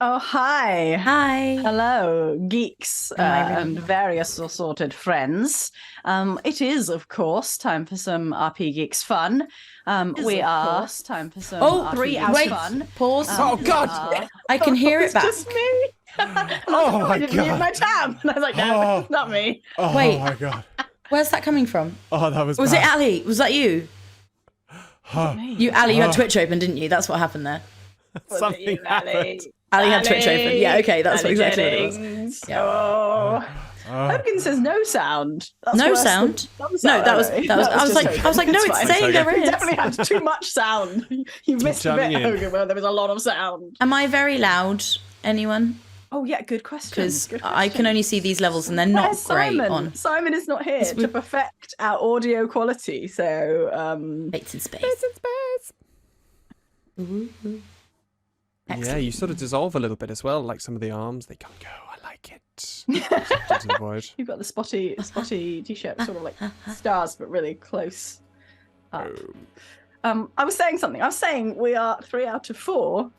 Oh, hi. Hi. Hello, geeks and various assorted friends. It is, of course, time for some RPGeeks fun. We are time for some 3 out wait, fun. Pause. Oh, God. I can hear it back. It's just me. Oh, my I didn't mute God. my tab. And I was like, no, it's not me. Oh, Wait. my God. Where's that coming from? Oh, that was Was bad. it Ali? Was that you? You, Ali, you had Twitch open, didn't you? That's what happened there. Something happened. Ali had Twitch open. Yeah, okay, that's Ali exactly what it was. Jennings. Yeah. Oh. Hogan says no sound. That's No worse than sound? thumbs No, up, that was. though. I was just like, Hogan. no, It's it's fine. saying there You is. definitely had too much sound. You missed a bit, jamming in. Hogan, where there was a lot of sound. Am I very loud? Anyone? Oh yeah, good question. Because Good I can question. only see these levels and they're not Where's great Simon? on. Simon is not here to perfect our audio quality. So It's in space. Yeah, you sort of dissolve a little bit as well, like some of the arms. They can't go. I like it. Into the void. you've got the spotty t-shirt, sort of like stars, but really close up. I was saying something. I was saying we are 3 out of 4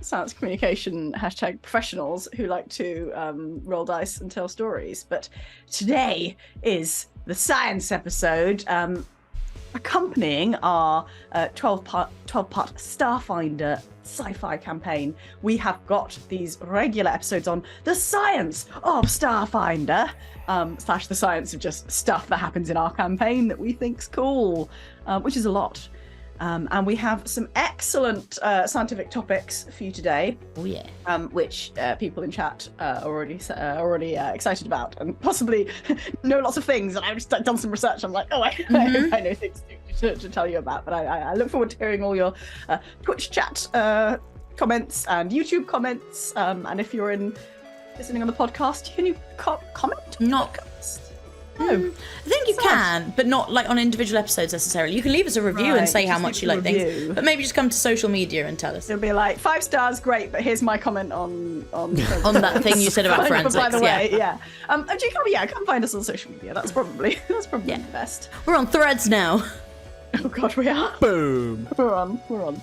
science communication #professionals who like to roll dice and tell stories. But today is the science episode, accompanying our 12-part Starfinder sci-fi campaign. We have got these regular episodes on the science of Starfinder, / the science of just stuff that happens in our campaign that we think's cool, which is a lot. And we have some excellent scientific topics for you today. Oh yeah. Which people in chat are already excited about, and possibly know lots of things. And I've just done some research. I'm like, I know things to tell you about. But I look forward to hearing all your Twitch chat comments and YouTube comments. And if you're listening on the podcast, can you comment? Not. No. I think you can, but not like on individual episodes necessarily. You can leave us a review and say how just much leave you us like a things, review. but maybe just come to social media and tell us. It'll be like 5 stars, great, but here's my comment on On that thing you said about forensics. By the way, yeah. Come find us on social media. That's probably Yeah. the best. We're on Threads now. Oh God, we are. Boom. We're on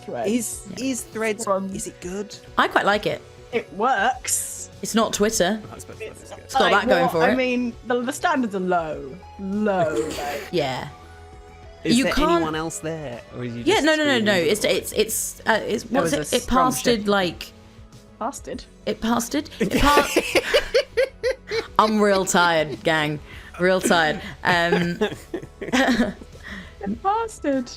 Threads. Is Threads? We're on- Is it good? I quite like it. It works. It's not Twitter. That's good. It's got that going for it. I mean, the standards are low. Like. Yeah. Is You there can't- anyone else there? Or is you Yeah. just No. screaming? It's what's was it? a It strong pasted shift. like. Bastard. It pasted. I'm real tired, gang. Real tired. Bastard.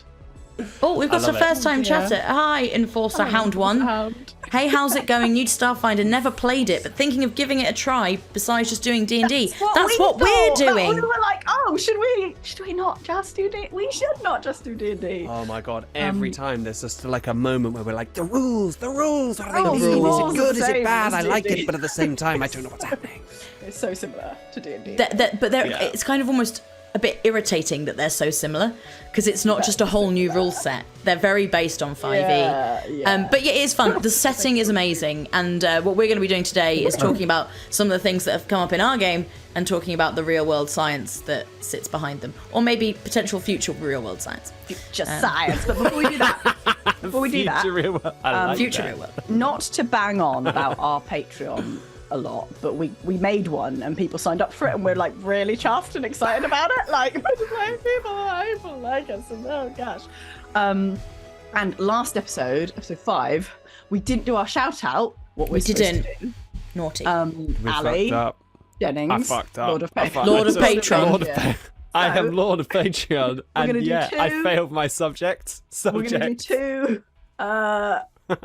Oh, we've got I a love it. first-time chatter. Hi, Enforcer Hound One. Hound. Hey, how's it going? New to Starfinder, never played it, but thinking of giving it a try. Besides just doing D&D, that's what we're thought, but doing. We were like, oh, should we not just do D? We should not just do D&D. Oh my God! Every time there's just like a moment where we're like, the rules. What do they rules. mean? The Is rules it good? are Is the it same bad? I as like D&D. it, but at the same time, I don't know what's happening. It's so similar to D&D. It's kind of almost a bit irritating that they're so similar, because it's not just a whole new rule set. They're very based on 5e. Yeah. But yeah, it is fun. The setting is amazing, and what we're going to be doing today is talking about some of the things that have come up in our game and talking about the real world science that sits behind them, or maybe potential future real world science. Just science. But before we do that, Future real world. I like Future that. real world. not to bang on about our Patreon a lot, but we made one and people signed up for it, and we're like really chuffed and excited about it. Like people like us, and oh gosh. And last episode 5, we didn't do our shout out. What We we're supposed didn't. to do. Naughty. We Ali fucked up. Jennings, I fucked up. Lord of I Patreon. fucked Lord of myself. Patreon. Lord of Yeah. I am Lord of Patreon, gonna and do yeah, I 2. failed my subject. We're gonna do 2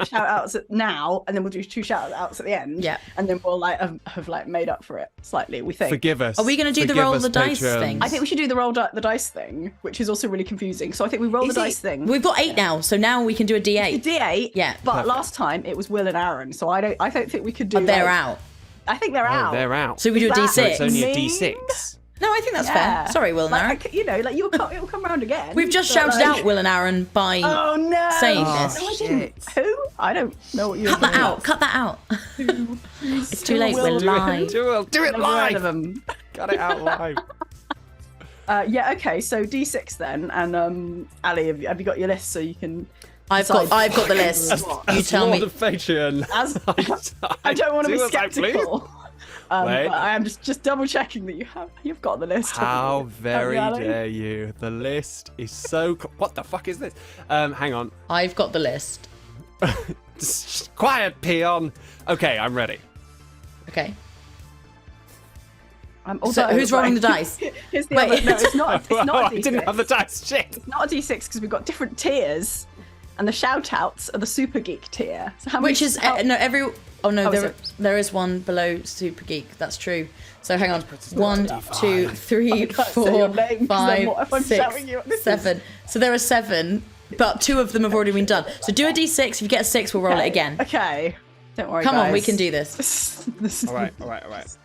shout outs now, and then we'll do 2 shout outs at the end. Yeah. And then we'll like have like made up for it slightly, we think. Forgive us. Are we gonna do the Forgive roll us, the dice Patreons. thing? I think we should do the the dice thing, which is also really confusing. So I think we roll Is the it? dice thing. We've got 8 now, so now we can do a The D8. D8. Yeah. But Perfect. last time it was Will and Aaron, so I don't think we could do. They're like- out. I think they're Oh, out. they're out. So we do a Is that- D6. So it's only a Mean? D6. No, I think that's Yeah. fair. Sorry, Will and Aaron. Like, you'll come, it'll come round again. We've just but, shouted like- out Will and Aaron by Oh no! saying No, this. I didn't. Who? I don't know what you're Cut that doing. out. Cut that out. It's too late. Will We're and live. Do it Never heard of live. them. Got it out live. Yeah. Okay. So D6 then, and Ali, have you got your list so you can I've got the list. You tell Lord me. of Patreon. I don't want to be do as I please. skeptical. Wait. But I am just double checking that you've got the list. How haven't you? very Ali? dare you? The list is so. What the fuck is this? Hang on. I've got the list. Just quiet, peon. Okay, I'm ready. Okay. Also, So who's rolling the dice? Here's the Wait. other. No, it's not. It's not a I D6. didn't have the dice. Shit. It's not a D6 because we've got different tiers, and the shout-outs are the Super Geek tier. So how many? Which is no every. Oh no, Oh, is it? there is one below Super Geek. That's true. So hang on. 1, 2, 3, I can't say your 4, name 'cause then 5, what if I'm 6, shouting you at this 7. So there are 7, but 2 of them have already been done. So do a D6. If you get a 6, we'll roll it again. Okay. Don't worry, Come guys. on, we can do this. This is All right. the organised.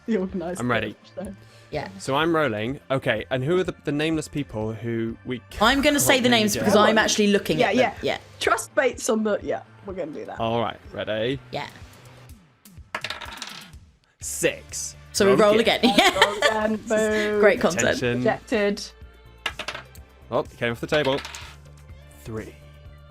I'm ready. approach, Yeah. So I'm rolling. Okay, and who are the nameless people who we? I'm going to say the names because I'm actually looking Yeah, at them. yeah. Trust Bates on the. Yeah, we're going to do that. All right, ready? Yeah. 6. So we roll again. Roll again, boom. Great content. Attention. Rejected. Oh, it came off the table. 3.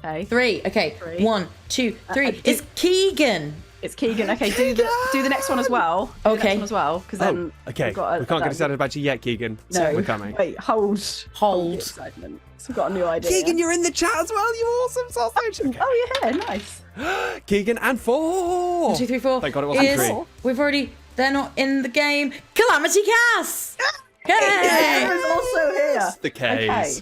Okay. 3. Okay. 3. 1, 2, 3. It's Keegan. It's Keegan. Okay, do the next one as well. Do the Okay. next one as well, because then Okay. we've got We can't get excited about you yet, Keegan. No, We're coming. Wait, hold Hold. the excitement. So we've got a new idea. Keegan, you're in the chat as well. You awesome sausage. Okay. Oh yeah, nice. Keegan and 4. 1, 2, 3, 4. Thank God it wasn't is, 3. We've already. They're not in the game. Calamity Cass. Keegan Yay! is also here. The K's. Okay.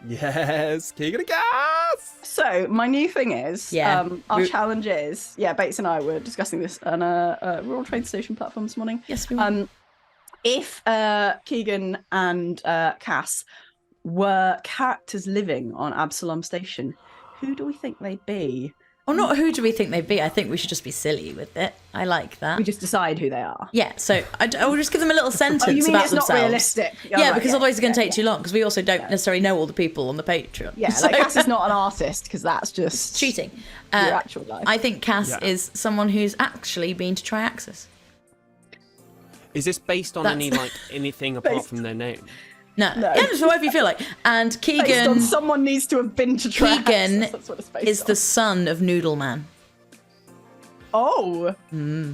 Yes, Keegan and Gas. So my new thing is, Yeah. our challenge is, Bates and I were discussing this on a rural train station platform this morning. Yes, we will. If Keegan and Cass were characters living on Absalom Station, who do we think they'd be? Oh, not who do we think they'd be? I think we should just be silly with it. I like that. We just decide who they are. Yeah, so I will just give them a little sentence Oh, you mean about it's themselves. not realistic? Yeah, right, because otherwise it's going to take yeah. too long. Because we also don't necessarily know all the people on the Patreon. Yeah, So- like Cass is not an artist because that's just cheating. your actual life. I think Cass Yeah. is someone who's actually been to Triaxis. Is this based on anything apart from their name? No. Yeah, just whatever you feel like. And Based Keegan on someone needs to have been to Triaxis. Keegan That's what it's based is on. the son of Noodle Man. Oh.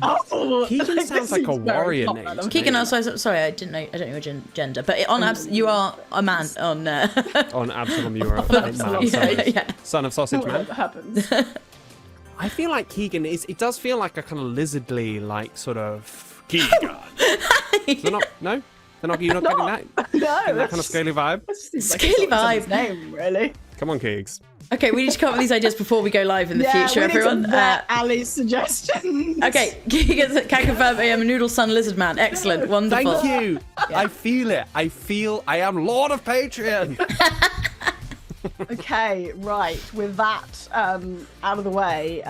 Oh. Keegan sounds like a warrior name. to Keegan, me. also, sorry, I don't know your gender, but on you are a man on. On Absalom, you are a Absalom, yeah. son of sausage man. What happens? I feel like Keegan is. It does feel like a kind of lizardly, like sort of Keegan. They're not. No, they're not. You're not getting that. No, That kind of scaly vibe. Scaly vibe. Name, really. Come on, Keegs. Okay, we need to come up with these ideas before we go live in the future, we need everyone. to vet Ali's suggestions. Okay, Keegan can confirm I am a Noodle Son Lizard Man. Excellent, wonderful. Thank you. I feel it. I am Lord of Patreon. Okay, right. With that out of the way,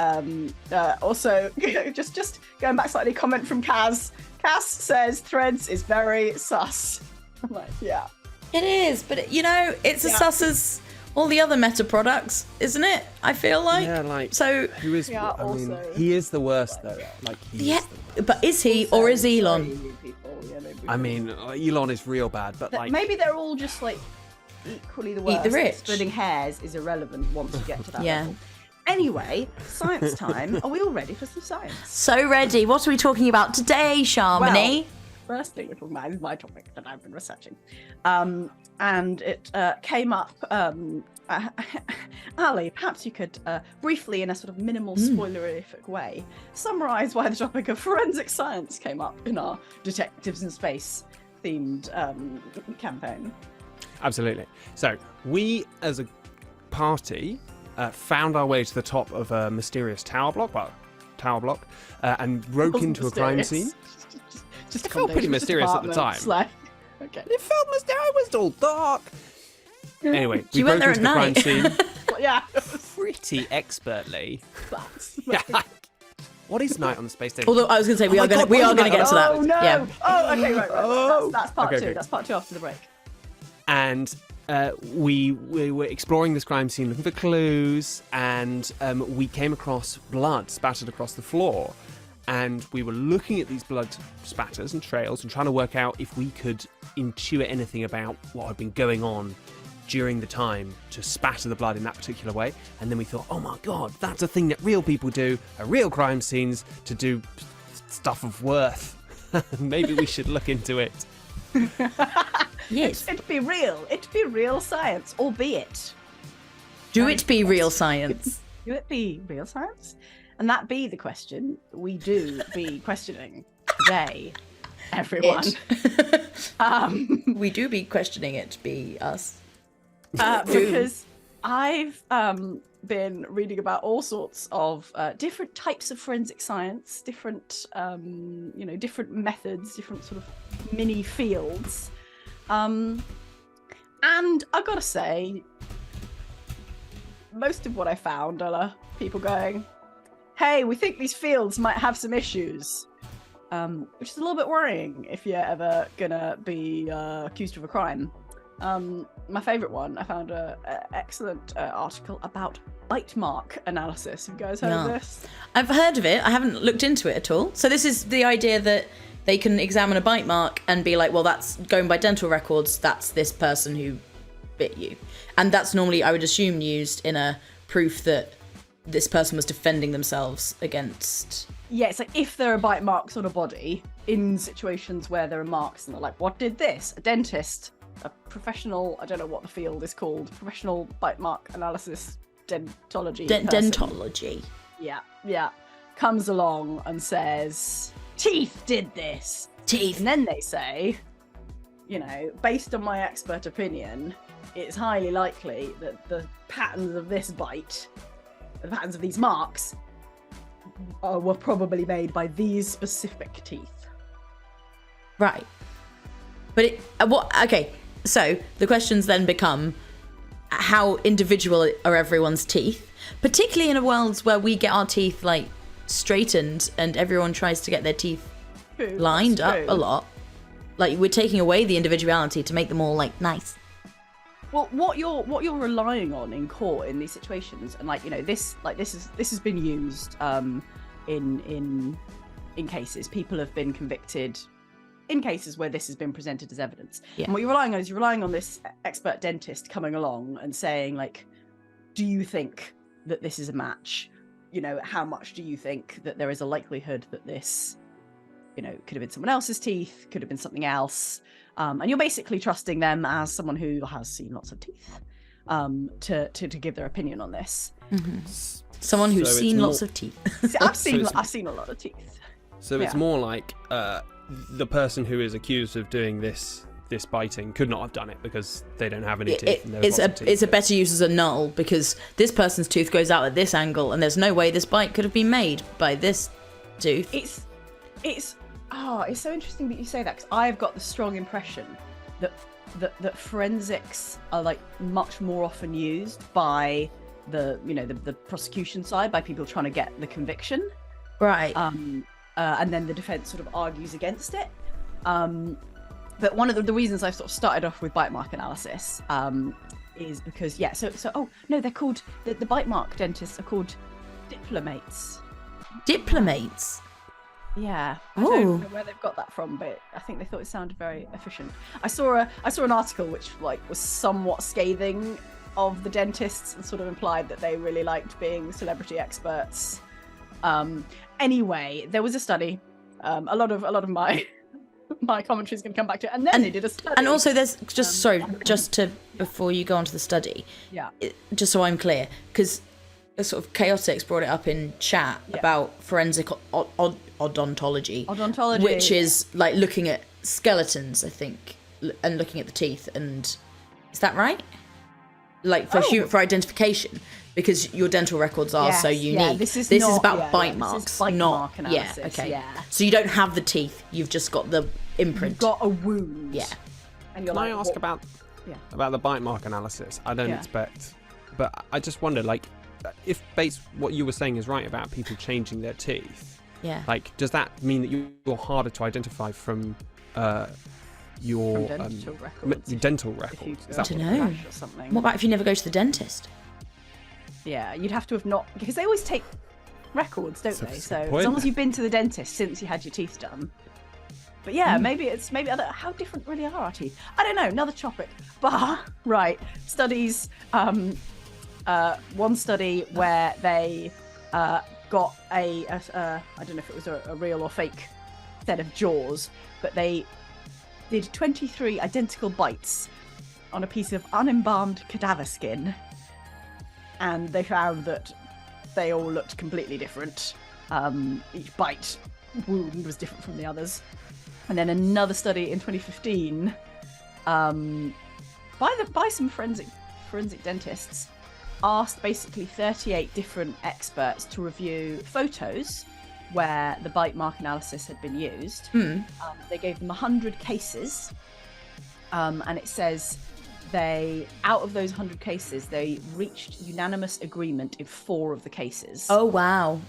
also just going back slightly, comment from Kaz. Kaz says Threads is very sus. I'm like, yeah. It is, but you know, it's as sus as all the other meta products, isn't it? I feel like. Yeah, like So, who is? Yeah, I mean, also- he is the worst though. Like he's yeah, the worst. but is he or is Elon? Sorry, people. Yeah, maybe I mean, Elon is real bad, but like maybe they're all just like equally the worst. Eat the rich. Splitting hairs is irrelevant once you get to that Yeah. level. Anyway, science time. Are we all ready for some science? So ready. What are we talking about today, Shamini? First thing we're talking about is my topic that I've been researching. And it came up. Ali, perhaps you could briefly, in a sort of minimal spoilerific way, summarise why the topic of forensic science came up in our Detectives in Space themed campaign. Absolutely. So we, as a party, found our way to the top of a mysterious tower block, and broke into a crime scene. Just It felt pretty mysterious at the time. Okay. It felt mysterious. It was all dark. Anyway, we You went broke there into at the crime night. scene Well, yeah. pretty expertly. That's- Yeah. What is night on the space station? Although I was going to say we Oh are my going God, to what is get to that. Oh no! Yeah. Oh, okay, right. Oh. That's part Okay, two. okay. That's part two after the break. And we were exploring this crime scene, looking for clues, and we came across blood spattered across the floor. And we were looking at these blood spatters and trails and trying to work out if we could intuit anything about what had been going on during the time to spatter the blood in that particular way. And then we thought, oh my God, that's a thing that real people do at real crime scenes to do stuff of worth. Maybe we should look into it. Yes. It'd be real. It'd be real science, albeit. Do it be real science? Do it be real science? And that be the question we do be questioning today, everyone. We do be questioning it to be us. Because I've been reading about all sorts of different types of forensic science, different different methods, different sort of mini fields. And I've got to say, most of what I found are people going, hey, we think these fields might have some issues, which is a little bit worrying if you're ever gonna be accused of a crime. My favourite one, I found an excellent article about bite mark analysis. Have you guys heard of this? I've heard of it. I haven't looked into it at all. So this is the idea that they can examine a bite mark and be like, well, that's going by dental records, that's this person who bit you. And that's normally, I would assume, used in a proof that this person was defending themselves against... Yeah, it's like if there are bite marks on a body in situations where there are marks and they're like, what did this? A dentist, a professional, I don't know what the field is called, professional bite mark analysis dentology person. Dentology. Yeah. Comes along and says, teeth did this. Teeth. And then they say, based on my expert opinion, it's highly likely that the patterns of this bite, the patterns of these marks, were probably made by these specific teeth. Right. But okay, so the questions then become, how individual are everyone's teeth? Particularly in a world where we get our teeth, straightened and everyone tries to get their teeth lined up a lot. We're taking away the individuality to make them all, nice. Well, what you're relying on in court in these situations, and this has been used in cases. People have been convicted in cases where this has been presented as evidence. Yeah. And what you're relying on this expert dentist coming along and saying, do you think that this is a match? How much do you think that there is a likelihood that this, could have been someone else's teeth, could have been something else? And you're basically trusting them as someone who has seen lots of teeth to give their opinion on this. Mm-hmm. Someone who's seen lots of teeth. I've seen a lot of teeth. So it's more like the person who is accused of doing this biting could not have done it because they don't have any teeth. It's a better use as a null because this person's tooth goes out at this angle and there's no way this bite could have been made by this tooth. It's so interesting that you say that, because I've got the strong impression that forensics are much more often used by the prosecution side, by people trying to get the conviction, right? And then the defense sort of argues against it. But one of the reasons I've sort of started off with bite mark analysis is because they're called the bite mark dentists are called diplomates. Diplomates. Yeah, I don't know where they've got that from, but I think they thought it sounded very efficient. I saw an article which was somewhat scathing of the dentists and sort of implied that they really liked being celebrity experts. Anyway, there was a study. A lot of my commentary is going to come back to it, and then they did a study. And also, there's before you go on to the study. Yeah. Just so I'm clear, because sort of Chaotix brought it up in chat about forensic odontology, which is looking at skeletons, I think, and looking at the teeth. And is that right? For identification, because your dental records are so unique. Yeah, this is about bite marks, bite mark analysis. Yeah, okay. Yeah. So you don't have the teeth; you've just got the imprint. You've got a wound. Yeah. And you're Can I ask about the bite mark analysis? I don't expect, but I just wonder, if what you were saying is right about people changing their teeth. Yeah. Does that mean that you're harder to identify from your dental records? I don't know. What about if you never go to the dentist? Yeah, you'd have to have not, because they always take records, don't they? So as long as you've been to the dentist since you had your teeth done, But yeah, maybe other. How different really are our teeth? I don't know. Another topic. But right, studies. One study where they got a I don't know if it was a real or fake set of jaws, but they did 23 identical bites on a piece of unembalmed cadaver skin, and they found that they all looked completely different. Each bite wound was different from the others. And then another study in 2015 by some forensic dentists asked basically 38 different experts to review photos where the bite mark analysis had been used. They gave them 100 cases, and it says out of those 100 cases, they reached unanimous agreement in 4 of the cases. Oh, wow.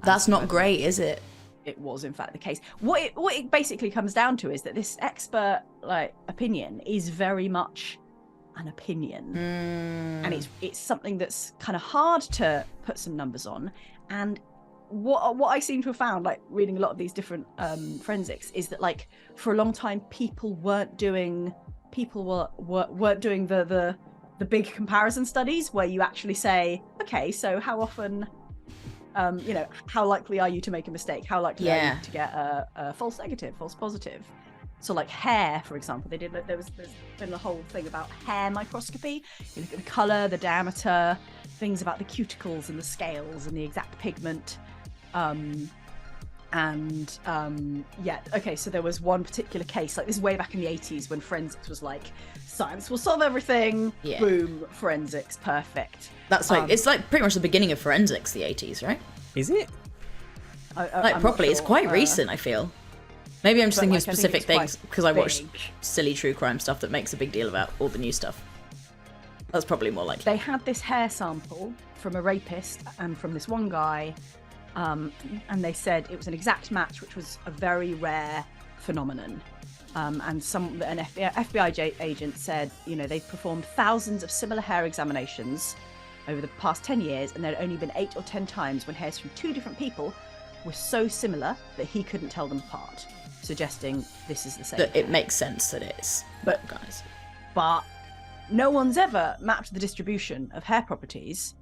That's not great, is it? It was, in fact, the case. What it basically comes down to is that this expert opinion is very much an opinion, and it's something that's kind of hard to put some numbers on. And what I seem to have found, reading a lot of these different forensics, is that for a long time people weren't doing the big comparison studies where you actually say, okay, so how often, how likely are you to make a mistake? How likely are you to get a false negative, false positive? So hair, for example, there's been a whole thing about hair microscopy. You look at the color, the diameter, things about the cuticles and the scales and the exact pigment. So there was one particular case, this is way back in the 80s, when forensics was science will solve everything. Boom, forensics, perfect. That's it's pretty much the beginning of forensics, the 80s, right? Is it? Properly, it's quite recent, I feel. Maybe I'm just thinking of specific things because I watch big. silly true crime stuff that makes a big deal about all the new stuff. That's probably more likely. They had this hair sample from a rapist and from this one guy, and they said it was an exact match, which was a very rare phenomenon. And an FBI agent said, they've performed thousands of similar hair examinations over the past 10 years, and there had only been 8 or 10 times when hairs from 2 different people were so similar that he couldn't tell them apart, suggesting this is the same. That it makes sense that it is. But no one's ever mapped the distribution of hair properties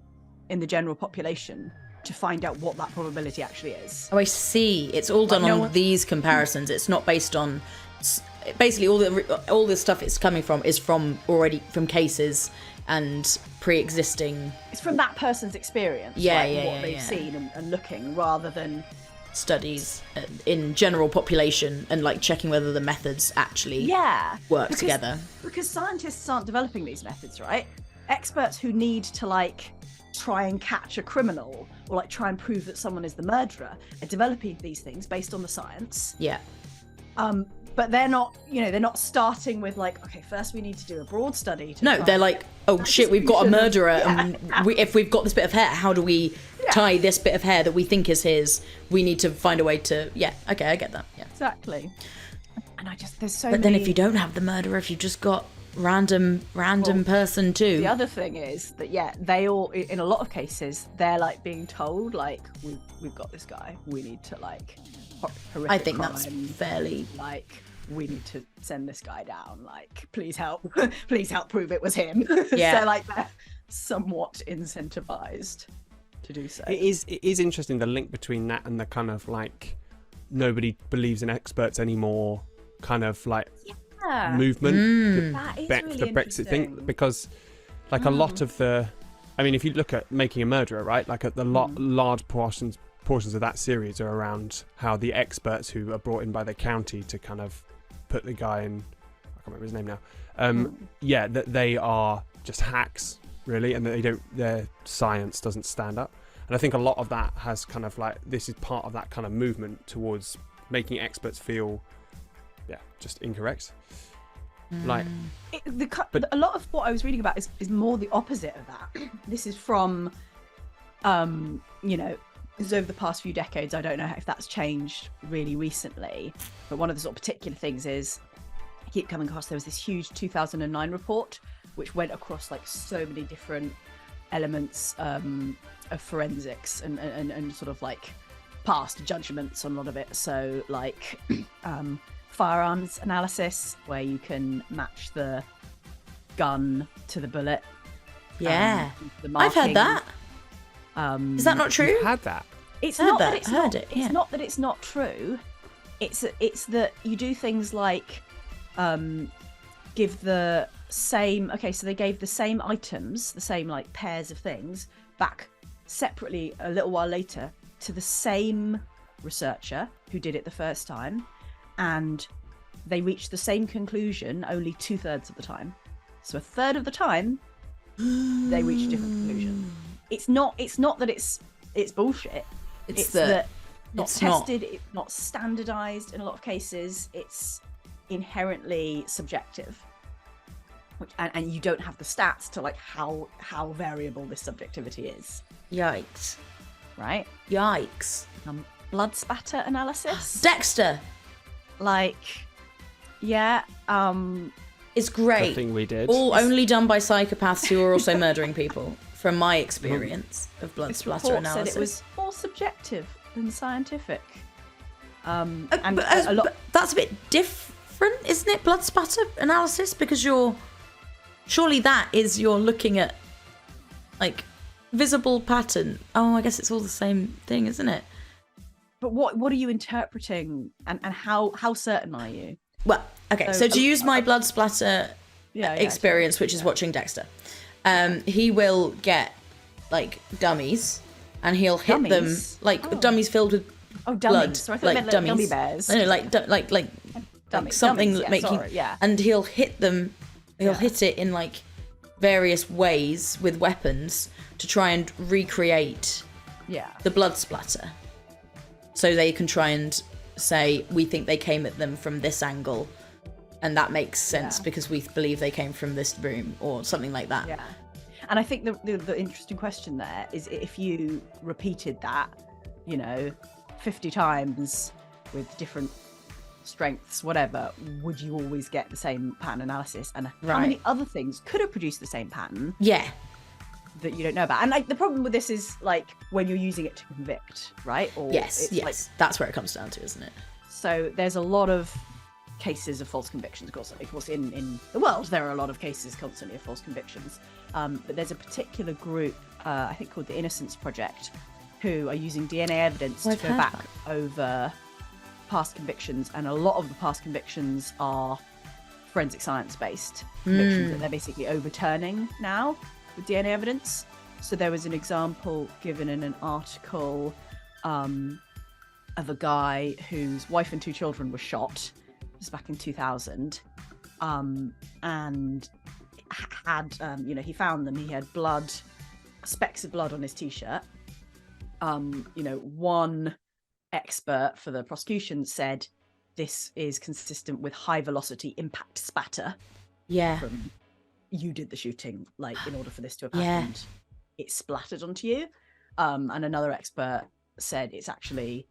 in the general population to find out what that probability actually is. Oh, I see. It's all done on these comparisons. It's not based on... Basically, all this stuff it's coming from is from cases and pre-existing... It's from that person's experience, what they've seen and looking, rather than... studies in general population and checking whether the methods actually work together. Because scientists aren't developing these methods, right? Experts who need to try and catch a criminal or try and prove that someone is the murderer are developing these things based on the science. But they're not, they're not starting with okay, first we need to do a broad study. They're oh shit, we've got a murderer, and if we've got this bit of hair, how do we tie this bit of hair that we think is his? We need to find a way to, okay, I get that. Yeah, exactly. And there's so But then if you don't have the murderer, if you've just got random person too. The other thing is that, they all, in a lot of cases, they're being told, we've got this guy, we need to horrific I think crime. That's fairly we need to send this guy down, please help prove it was him. Yeah. So they're somewhat incentivized to do so. It is interesting, the link between that and the kind of nobody believes in experts anymore kind of movement. That is really the Brexit thing, because a lot of if you look at Making a Murderer, right, large portions of that series are around how the experts who are brought in by the county to kind of put the guy in, I can't remember his name now, that they are just hacks, really, and that their science doesn't stand up. And I think a lot of that has kind of this is part of that kind of movement towards making experts feel just incorrect. But a lot of what I was reading about is more the opposite of that. This is from this is over the past few decades. I don't know if that's changed really recently, but one of the sort of particular things is I keep coming across, there was this huge 2009 report which went across so many different elements of forensics and sort of passed judgments on a lot of it. So like firearms analysis, where you can match the gun to the bullet. Yeah, the I've heard marking. that. Is that not true? You had that. It's Heard not that. that it's Heard not. it, yeah. It's not that it's not true. It's that you do things like give the same. Okay, so they gave the same items, the same like pairs of things, back separately a little while later to the same researcher who did it the first time, and they reached the same conclusion only 2/3 of the time. So a third of the time, they reached a different conclusion. It's not that it's bullshit. It's that not tested, it's not standardized in a lot of cases. It's inherently subjective, and you don't have the stats to like how variable this subjectivity is. Yikes! Right? Yikes! Blood spatter analysis. Dexter. Like, yeah. It's great. The thing we did. All only done by psychopaths who are also murdering people. From my experience of blood splatter analysis, said it was more subjective than scientific. But that's a bit different, isn't it? Blood spatter analysis, because surely you're looking at like visible pattern. Oh, I guess it's all the same thing, isn't it? But what are you interpreting, and how certain are you? Well, okay, so to use my blood splatter experience, which is watching Dexter, he will get like dummies, and he'll hit them like dummies filled with blood. So I thought like meant dummies. gummy bears. No, like something dummies, and he'll hit them. He'll hit it in like various ways with weapons to try and recreate the blood splatter, so they can try and say, we think they came at them from this angle, and that makes sense because we believe they came from this room or something like that. Yeah. And I think the interesting question there is, if you repeated that, 50 times with different strengths, whatever, would you always get the same pattern analysis? And how many other things could have produced the same pattern? Yeah. That you don't know about. And like the problem with this is like when you're using it to convict, right? Or yes, like, that's where it comes down to, isn't it? So there's a lot of cases of false convictions. Of course, in the world there are a lot of cases constantly of false convictions. But there's a particular group, I think called the Innocence Project, who are using DNA evidence to go back over past convictions, and a lot of the past convictions are forensic science based convictions that they're basically overturning now with DNA evidence. So there was an example given in an article of a guy whose wife and 2 children were shot. It was back in 2000, and had he found them. He had specks of blood on his t-shirt. One expert for the prosecution said this is consistent with high velocity impact spatter. Yeah. From you did the shooting, like in order for this to have happened, it splattered onto you. And another expert said it's actually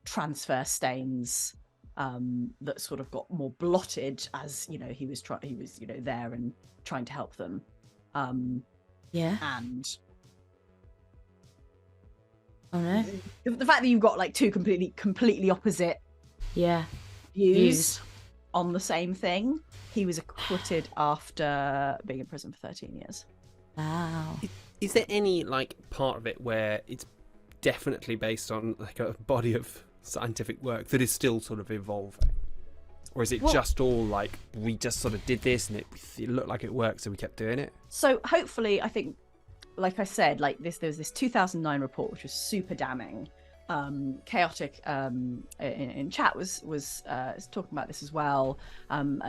transfer stains that sort of got more blotted as he was there and trying to help them. And oh no, the fact that you've got like 2 completely opposite views on the same thing. He was acquitted after being in prison for 13 years. Wow. Is there any like part of it where it's definitely based on like a body of scientific work that is still sort of evolving, or is it just all like we just sort of did this and it looked like it worked, so we kept doing it? So hopefully, I think, like I said, like there was this 2009 report which was super damning. Chaotic in chat was talking about this as well, and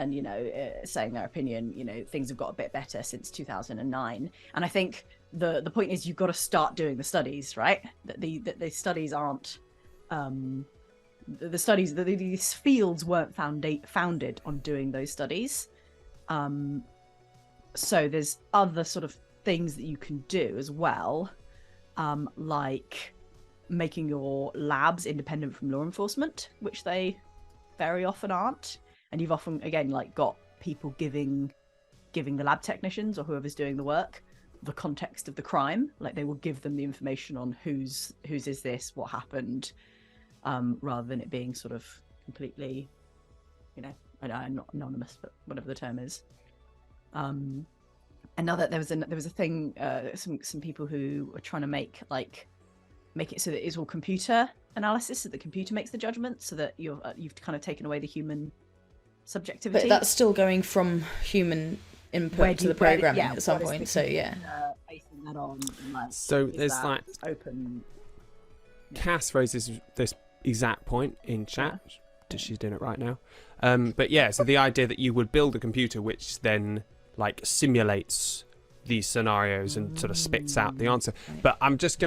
saying their opinion. Things have got a bit better since 2009, and I think the point is you've got to start doing the studies, right? That the studies aren't these fields weren't founded on doing those studies. So there's other sort of things that you can do as well, like making your labs independent from law enforcement, which they very often aren't. And you've often, again, like got people giving the lab technicians or whoever's doing the work the context of the crime. Like they will give them the information on whose is this, what happened, rather than it being sort of completely, not anonymous, but whatever the term is. And now that there was a thing, some people who were trying to make it so that it's all computer analysis, so the computer makes the judgment, so that you've kind of taken away the human subjectivity. But that's still going from human input to the programming at some point. So basing that on. So there's open. Cass raises this exact point in chat. She's doing it right now. But yeah, so the idea that you would build a computer which then simulates these scenarios and sort of spits out the answer. But I've just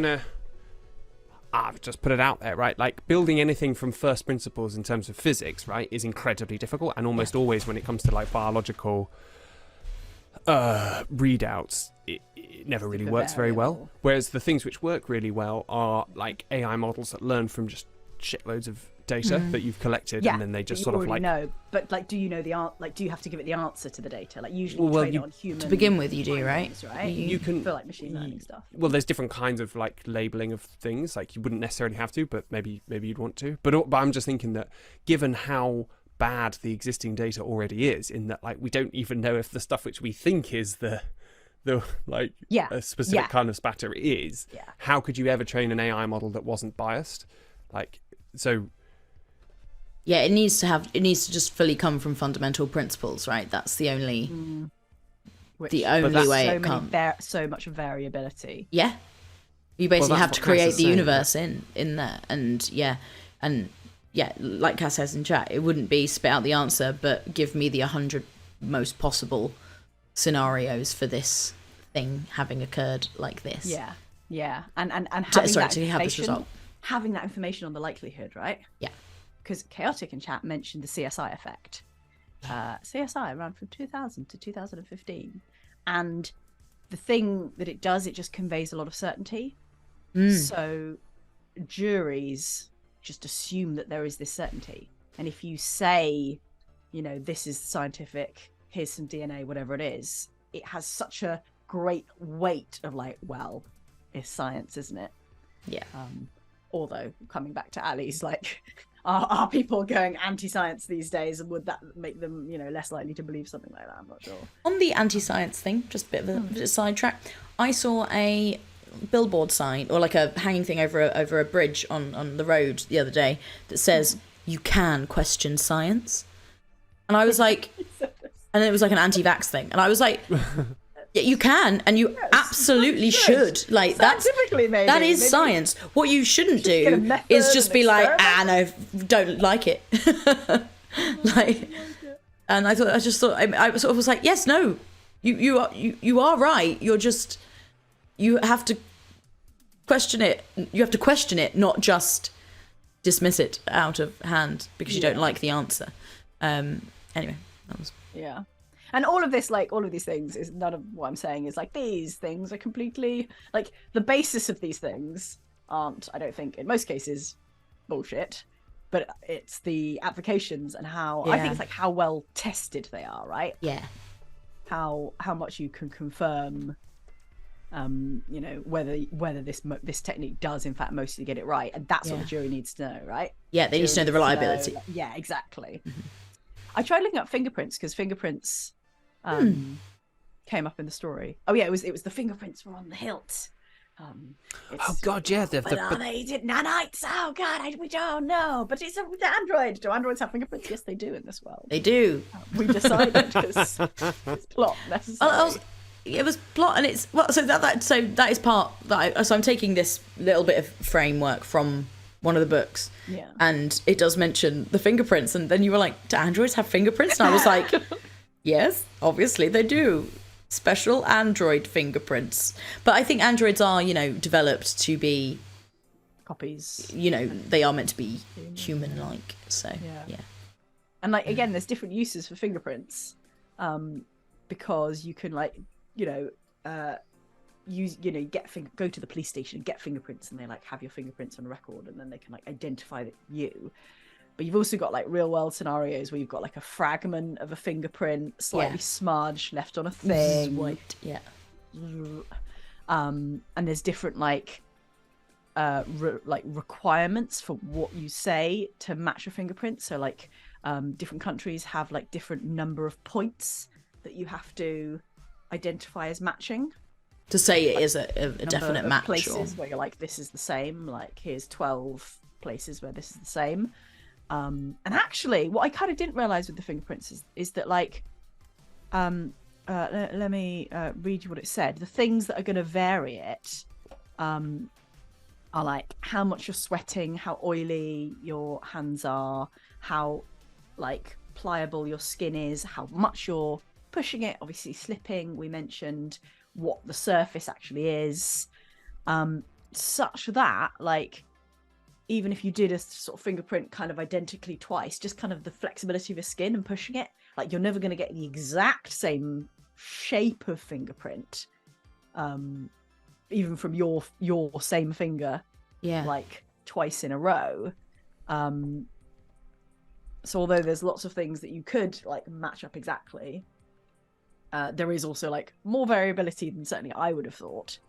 put it out there, right? Like building anything from first principles in terms of physics, right, is incredibly difficult, and almost always when it comes to biological readouts, it never really works very well. Whereas the things which work really well are AI models that learn from just shitloads of data that you've collected, and then they just sort of know. But do you know do you have to give it the answer to the data? Usually train it on human. To begin with, you do, right? You can for machine learning stuff. Well, there's different kinds of labeling of things. You wouldn't necessarily have to, but maybe you'd want to. But I'm just thinking that given how bad the existing data already is, in that we don't even know if the stuff which we think is a specific kind of spatter is. Yeah. How could you ever train an AI model that wasn't biased? Yeah, it needs to just fully come from fundamental principles, right? That's the only way it comes. So much variability. Yeah, you basically have to create the universe in there, and like Cass says in chat, it wouldn't be spit out the answer, but give me the 100 most possible scenarios for this thing having occurred like this. Yeah, and having having that information on the likelihood, right? Yeah. Because Chaotic in chat mentioned the CSI effect. CSI ran from 2000 to 2015. And the thing that it does, it just conveys a lot of certainty. So juries just assume that there is this certainty. And if you say, this is scientific, here's some DNA, whatever it is, it has such a great weight of it's science, isn't it? Yeah. Although, coming back to Ali's, are people going anti-science these days, and would that make them, less likely to believe something like that? I'm not sure. On the anti-science thing, just a bit of a sidetrack, I saw a billboard sign, or a hanging thing over a bridge on the road the other day that says, "You can question science," and I was like, and it was an anti-vax thing, and I was like. Yeah, you can, and you absolutely should. Scientifically, that is science. What you shouldn't do is just be no, don't like it. And I sort of was like, yes, no, you are right. You have to question it. You have to question it, not just dismiss it out of hand because you don't like the answer. Anyway, that was And all of these things is none of what I'm saying is these things are completely the basis of these things aren't, I don't think, in most cases, bullshit, but it's the applications and how I think it's how well tested they are, right? Yeah. How much you can confirm, whether this technique does in fact mostly get it right, and that's what the jury needs to know, right? Yeah, they need to know the reliability. Yeah, exactly. I tried looking up fingerprints because fingerprints came up in the story. Oh yeah, it was the fingerprints were on the hilt. Oh god, yeah. They nanites. Oh god, we don't know. But it's an android. Do androids have fingerprints? Yes, they do in this world. They do. We decided because it's plot necessary. It was plot, and it's so that is part that. So I'm taking this little bit of framework from one of the books, and it does mention the fingerprints, and then you were like, do androids have fingerprints? And I was like, yes, obviously they do. Special android fingerprints. But I think androids are, developed to be copies. They are meant to be human-like. So, yeah. And again, there's different uses for fingerprints, because you can go to the police station and get fingerprints, and they have your fingerprints on record, and then they can identify you. But you've also got real world scenarios where you've got a fragment of a fingerprint slightly smudged left on a thing. Wiped, yeah. and there's different like requirements for what you say to match your fingerprint. So like different countries have like different number of points that you have to identify as matching to say it is a definite match. Places where you're like, this is the same. Like here's 12 places where this is the same. And actually, what I kind of didn't realize with the fingerprints is that like, let me read you what it said. The things that are going to vary it are like how much you're sweating, how oily your hands are, how like pliable your skin is, how much you're pushing it, obviously slipping, we mentioned what the surface actually is, such that like even if you did a sort of fingerprint kind of identically twice, just kind of the flexibility of your skin and pushing it, like you're never going to get the exact same shape of fingerprint, even from your same finger, like twice in a row. So although there's lots of things that you could like match up exactly, there is also like more variability than certainly I would have thought.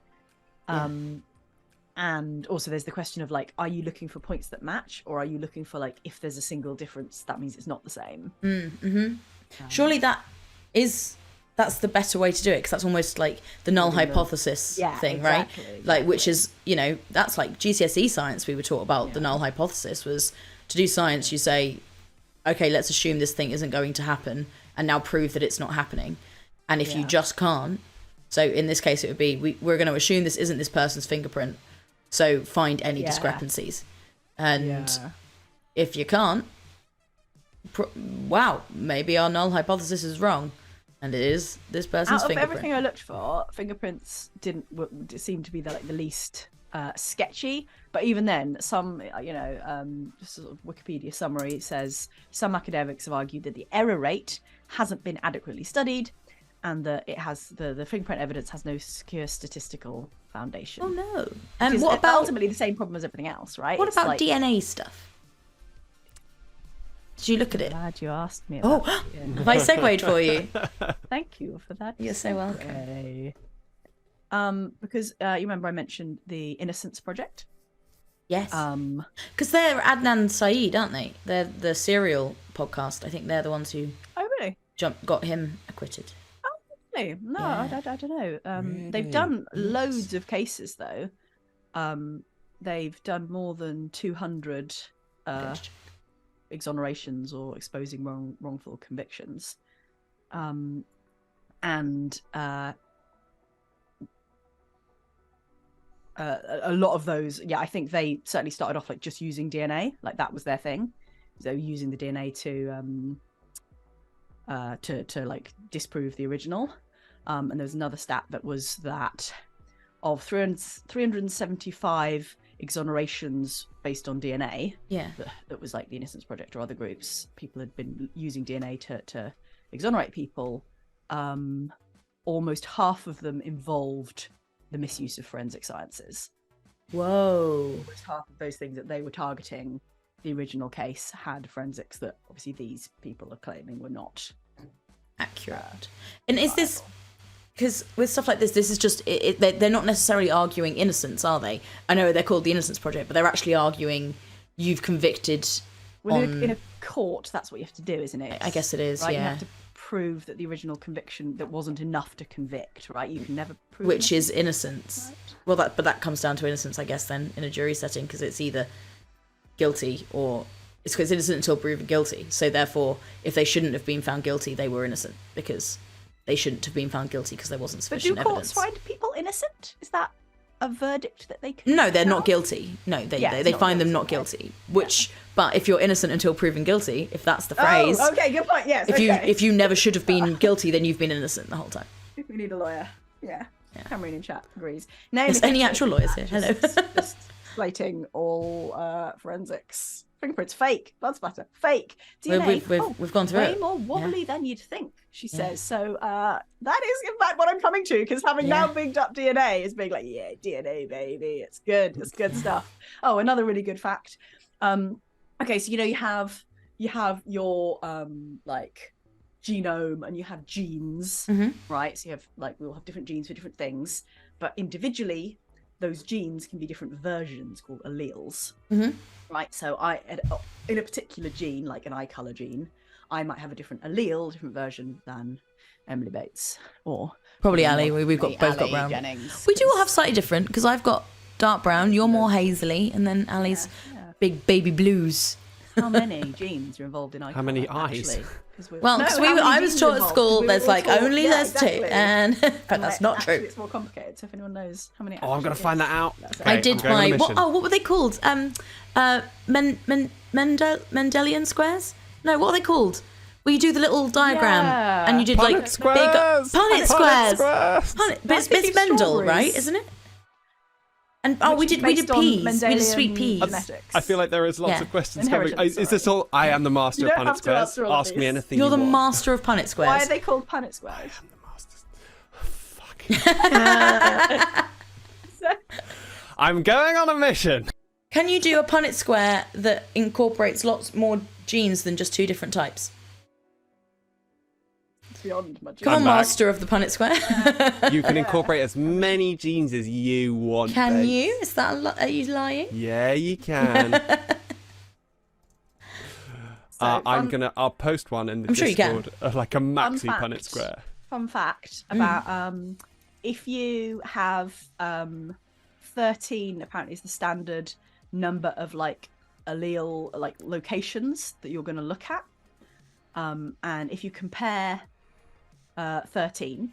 And also there's the question of like, are you looking for points that match, or are you looking for like, if there's a single difference, that means it's not the same? Surely that's the better way to do it, because that's almost like the null hypothesis thing, exactly, right? Like, which is, you know, that's like GCSE science. We were taught about the null hypothesis was to do science. You say, okay, let's assume this thing isn't going to happen, and now prove that it's not happening. And if you just can't, so in this case, it would be we're going to assume this isn't this person's fingerprint. So find any discrepancies, and if you can't, wow, maybe our null hypothesis is wrong, and it is this person's fingerprint. Out of everything I looked for, fingerprints didn't seem to be the least sketchy. But even then, some just sort of Wikipedia summary says some academics have argued that the error rate hasn't been adequately studied, and that it has the fingerprint evidence has no secure statistical foundation. Oh no! And what about ultimately the same problem as everything else, right? What about like, DNA stuff? Did you look at it? Glad you asked me. About have I segued for you? Thank you for that. You're so welcome. Because you remember I mentioned the Innocence Project. Yes. Because they're Adnan Syed, aren't they? They're the Serial podcast. I think they're the ones who. Oh really? Got him acquitted. No, I don't know. Really? They've done loads of cases though. They've done more than 200 exonerations or exposing wrongful convictions, and a lot of those, I think they certainly started off like just using DNA, like that was their thing. So using the DNA to like disprove the original. And there was another stat that was that of 375 exonerations based on DNA, that was like the Innocence Project or other groups, people had been using DNA to exonerate people. Almost half of them involved the misuse of forensic sciences. Whoa. Almost half of those things that they were targeting, the original case had forensics that obviously these people are claiming were not accurate. And is this... Because with stuff like this is just, they're not necessarily arguing innocence, are they? I know they're called the Innocence Project, but they're actually arguing you've convicted in a court, that's what you have to do, isn't it? I guess it is, right? You have to prove that the original conviction, that wasn't enough to convict, right? You can never prove which is innocence. Right? Well, but that comes down to innocence, I guess, then, in a jury setting, because it's either guilty or... It's because innocent until proven guilty. So therefore, if they shouldn't have been found guilty, they were innocent, because... They shouldn't have been found guilty because there wasn't sufficient evidence. But do courts find people innocent? Is that a verdict that they can... No, they're not guilty. No, they find them not guilty. Which, but if you're innocent until proven guilty, if that's the phrase... Oh, okay, good point, yes. If you never should have been guilty, then you've been innocent the whole time. We need a lawyer. Yeah. Cameron in chat agrees. There's any actual lawyers here. Hello. Just slating all forensics. Fingerprints, fake. Blood splatter, fake. DNA, we've gone through it. Way more wobbly than you'd think, she says. So that is in fact what I'm coming to, because having now bigged up DNA is being like, DNA, baby, it's good stuff. Oh, another really good fact. Okay, so you have your like genome and you have genes, right? So you have we all have different genes for different things, but individually, those genes can be different versions called alleles, right? So in a particular gene, like an eye color gene, I might have a different allele, different version than Emily Bates or probably Ali. We've both got brown. Jennings, We do all have slightly different because I've got dark brown, you're more hazily, and then Ali's big baby blues. How many genes are involved in eye color? How many eyes? Well, because I was taught at school there's there's two, and but that's not true. It's more complicated. So if anyone knows how many, I'm gonna find that out. I did my what were they called? Mendelian squares? No, what are they called? Where you do the little diagram and you did Punnett squares. Punnett squares. But it's Mendel, right? Isn't it? And we did peas. We did sweet peas. I feel like there is lots of questions coming. Is this all? I am the master of Punnett squares. Ask me anything. You're the want. master of Punnett squares. Why are they called Punnett squares? I am the master. Fuck. I'm going on a mission. Can you do a Punnett square that incorporates lots more genes than just 2 different types? Beyond my Come on, master of the Punnett square. You can incorporate as many genes as you want. Can you? Is that are you lying? Yeah, you can. I'll post one in the Discord of like a maxi Punnett square. Fun fact about if you have 13, apparently is the standard number of allele locations that you're going to look at, and if you compare 13,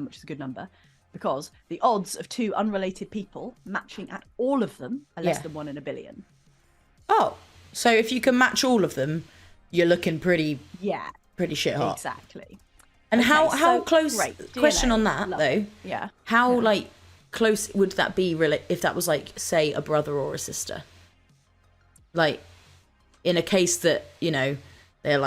which is a good number, because the odds of 2 unrelated people matching at all of them are less than 1 in a billion. Oh, so if you can match all of them, you're looking pretty shit hot. Exactly. And how close? Question on that though. Yeah. How close would that be really if that was say a brother or a sister? In a case that they're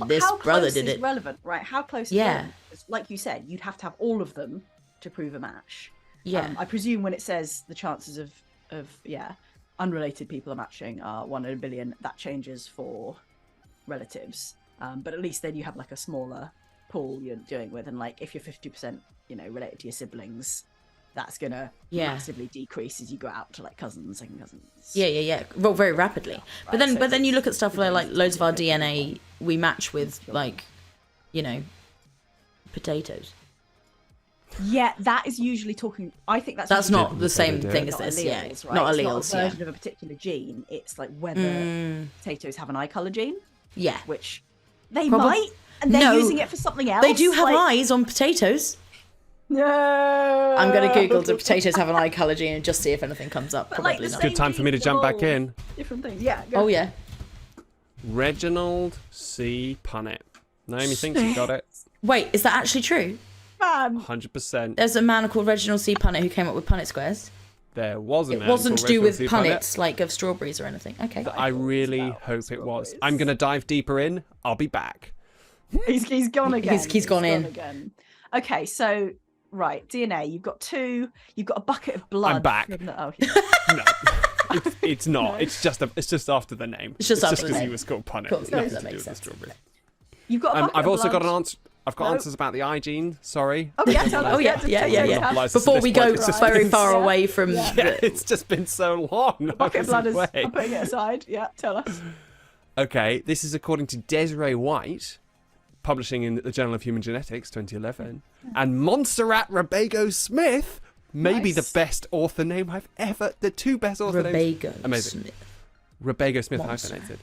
this brother did it. Relevant, right? How close is relevant? Like you said, you'd have to have all of them to prove a match. Yeah. I presume when it says the chances of unrelated people are matching are 1 in a billion, that changes for relatives. But at least then you have a smaller pool you're doing with, and if you're 50% related to your siblings, that's gonna massively decrease as you go out to cousins, second cousins. Yeah. Well, very rapidly. Right, but then you look at stuff where loads of our DNA we match with potatoes. Yeah, that is usually talking. I think that's not the same thing as this. Alleles, right? Not alleles. alleles. Not a version of a particular gene. It's whether potatoes have an eye color gene. Yeah, which they might, and they're using it for something else. They do have eyes on potatoes. No. I'm going to Google do potatoes have an eye colour gene and just see if anything comes up. Probably not. Good time for me to jump back in. Different things, yeah. Oh, yeah. Reginald C. Punnett. Naomi thinks you got it. Wait, is that actually true? 100%. There's a man called Reginald C. Punnett who came up with Punnett squares. There was a man. It wasn't to do with punnets of strawberries or anything. Okay. I really hope it was. I'm going to dive deeper in. I'll be back. He's gone again. He's gone in. Okay, so... Right, DNA. You've got 2. You've got a bucket of blood. I'm back. No, it's not. No. It's just after the name. It's just after because he was called Punnett. Cool. It's that makes sense. You've got. A bucket I've also of blood. got an answer. I've got answers about the eye gene. Sorry. Oh yeah. Before we go very far away from. Yeah, it's just been so long. Bucket of blood is. I'm putting it aside. Yeah, tell us. Okay, this is according to Desiree White, publishing in the Journal of Human Genetics, 2011, and Montserrat Rabago Smith, maybe the best author name I've ever. The 2 best author names. Amazing. Rabago Smith hyphenated.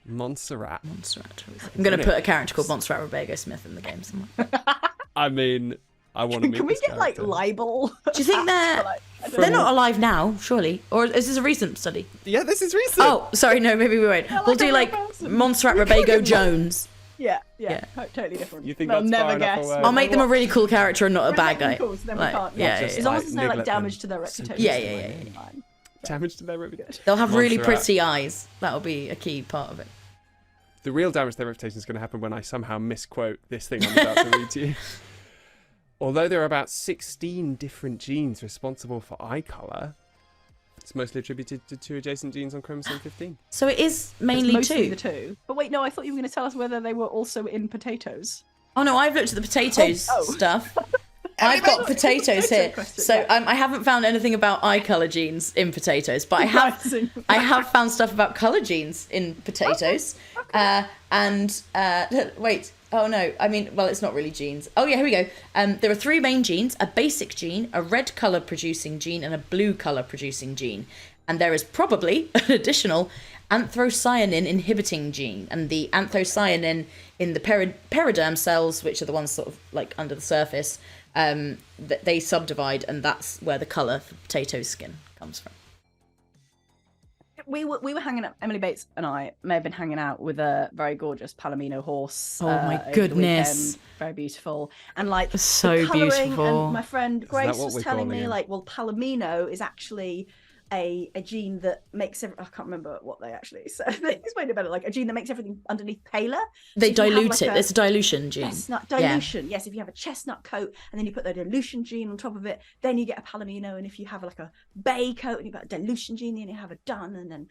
Montserrat. I'm going to put a character called Montserrat Rabago Smith in the game somewhere. I mean, I want to meet Can we this get character. libel? Do you think they're not alive now? Surely, or is this a recent study? Yeah, this is recent. Oh, sorry, no, maybe we won't. We'll do Montserrat Rabago Jones. Yeah, totally different. You think They'll that's never far enough guess. away? I'll make them a really cool character and not a bad guy. Cool, so then we can't, as long as there's no damage to their reputation. Yeah. Damage to their reputation. They'll have really pretty eyes. That'll be a key part of it. The real damage to their reputation is going to happen when I somehow misquote this thing I'm about to read to you. Although there are about 16 different genes responsible for eye colour, It's mostly attributed to 2 adjacent genes on chromosome 15. So it is mainly it's mostly 2. the 2. But wait, no, I thought you were going to tell us whether they were also in potatoes. Oh no, I've looked at the potatoes stuff. I've got potatoes here. Question, so I haven't found anything about eye colour genes in potatoes, but I have found stuff about colour genes in potatoes. Okay. Wait, oh no, I mean, well, it's not really genes. Oh yeah, here we go. There are 3 main genes: a basic gene, a red colour producing gene, and a blue colour producing gene. And there is probably an additional anthocyanin inhibiting gene, and the anthocyanin in the periderm cells, which are the ones sort of like under the surface, they subdivide, and that's where the colour for potato skin comes from. We were hanging out, Emily Bates and I may have been hanging out with a very gorgeous Palomino horse. Oh my goodness. Very beautiful. And like so beautiful. And my friend Grace was telling me like, well, Palomino is actually a gene that makes I can't remember what they actually said. They explained it better, like a gene that makes everything underneath paler. They dilute it. It's a dilution gene. Chestnut dilution. Yeah. Yes, if you have a chestnut coat and then you put the dilution gene on top of it, then you get a Palomino. And if you have like a bay coat and you've got a dilution gene, then you have a dun, and then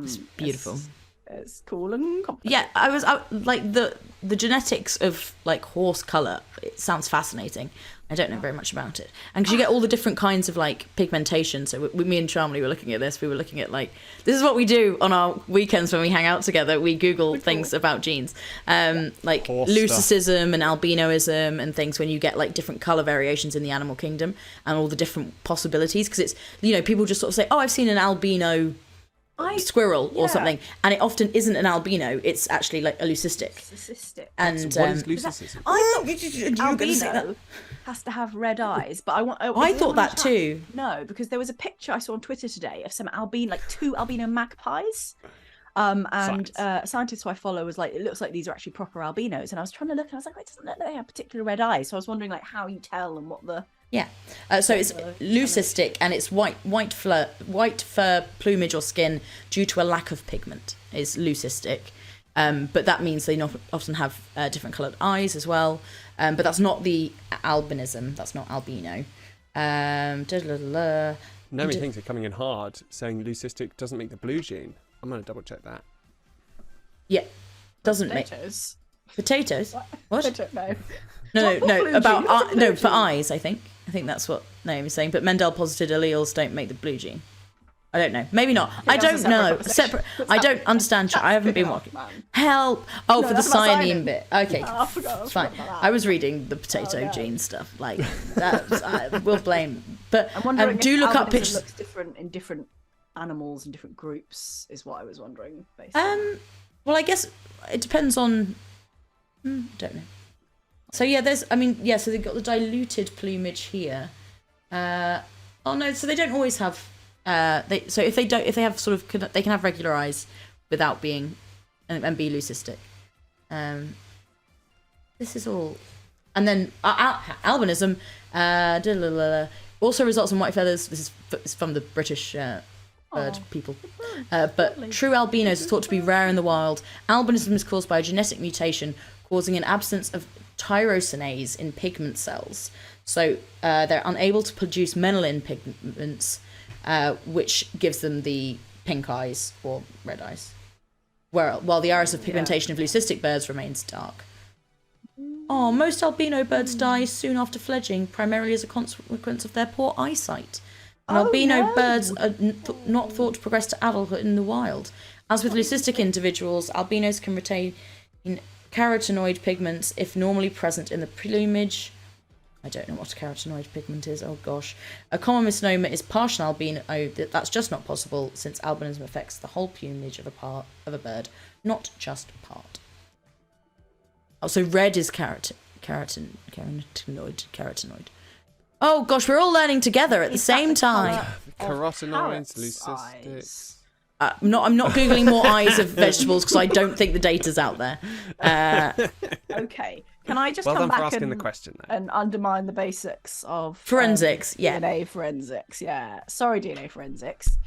it's beautiful. It's cool and complicated. Yeah, I like the genetics of like horse colour. It sounds fascinating. I don't know very much about it, and because you get all the different kinds of like pigmentation. So me and Shamini were looking at this. We were looking at like, this is what we do on our weekends when we hang out together. We Google things about genes, like horse leucism and albinoism and things. When you get like different colour variations in the animal kingdom and all the different possibilities, because it's, you know, people just sort of say, oh, I've seen an albino squirrel or something, and it often isn't an albino, it's actually like a leucistic. And what is leucism? I thought albino has to have red eyes, but I thought that too. No, because there was a picture I saw on Twitter today of some albino, like 2 albino magpies. A scientist who I follow was like, it looks like these are actually proper albinos, and I was trying to look and I was like, it doesn't look like they have particular red eyes, so I was wondering like how you tell and what the so it's leucistic, and it's white fur, plumage or skin due to a lack of pigment is leucistic, but that means they often have different coloured eyes as well, but that's not the albinism, that's not albino. Many things are coming in hard, saying leucistic doesn't make the blue gene. I'm going to double check that. Yeah, doesn't potatoes. Make potatoes. What? I don't know. No. About for eyes. I think that's what Naomi's saying. But Mendel posited alleles don't make the blue gene. I don't know. Maybe not. I don't know. Separate. I don't understand. I haven't been watching. Help! Oh, no, for the cyanine bit. Okay, fine. I was reading the potato gene stuff. Like that. We'll blame. But I'm wondering do if look up albinism pictures. Looks different in different animals and different groups. Is what I was wondering. Basically. Well, I guess it depends on. Don't know. So yeah, so they've got the diluted plumage here. So they don't always have. If they have sort of, they can have regular eyes without being, and be leucistic. This is all, and then albinism also results in white feathers. This is from the British bird people. But true albinos are thought to be rare in the wild. Albinism is caused by a genetic mutation causing an absence of tyrosinase in pigment cells. So they're unable to produce melanin pigments, which gives them the pink eyes or red eyes. While the iris of pigmentation of leucistic birds remains dark. Oh, most albino birds die soon after fledging, primarily as a consequence of their poor eyesight. And albino birds are not thought to progress to adulthood in the wild. As with leucistic individuals, albinos can retain carotenoid pigments if normally present in the plumage. I don't know what a carotenoid pigment is. Oh gosh. A common misnomer is partial albino. That's just not possible, since albinism affects the whole plumage of a bird, not just part. Oh, so red is carotenoid. Oh gosh, we're all learning together at the same time. Carotenoids, leucistics. I'm not googling more eyes of vegetables because I don't think the data's out there. Okay, can I just come back for asking the question, and undermine the basics of forensics? DNA forensics. Yeah, sorry, DNA forensics.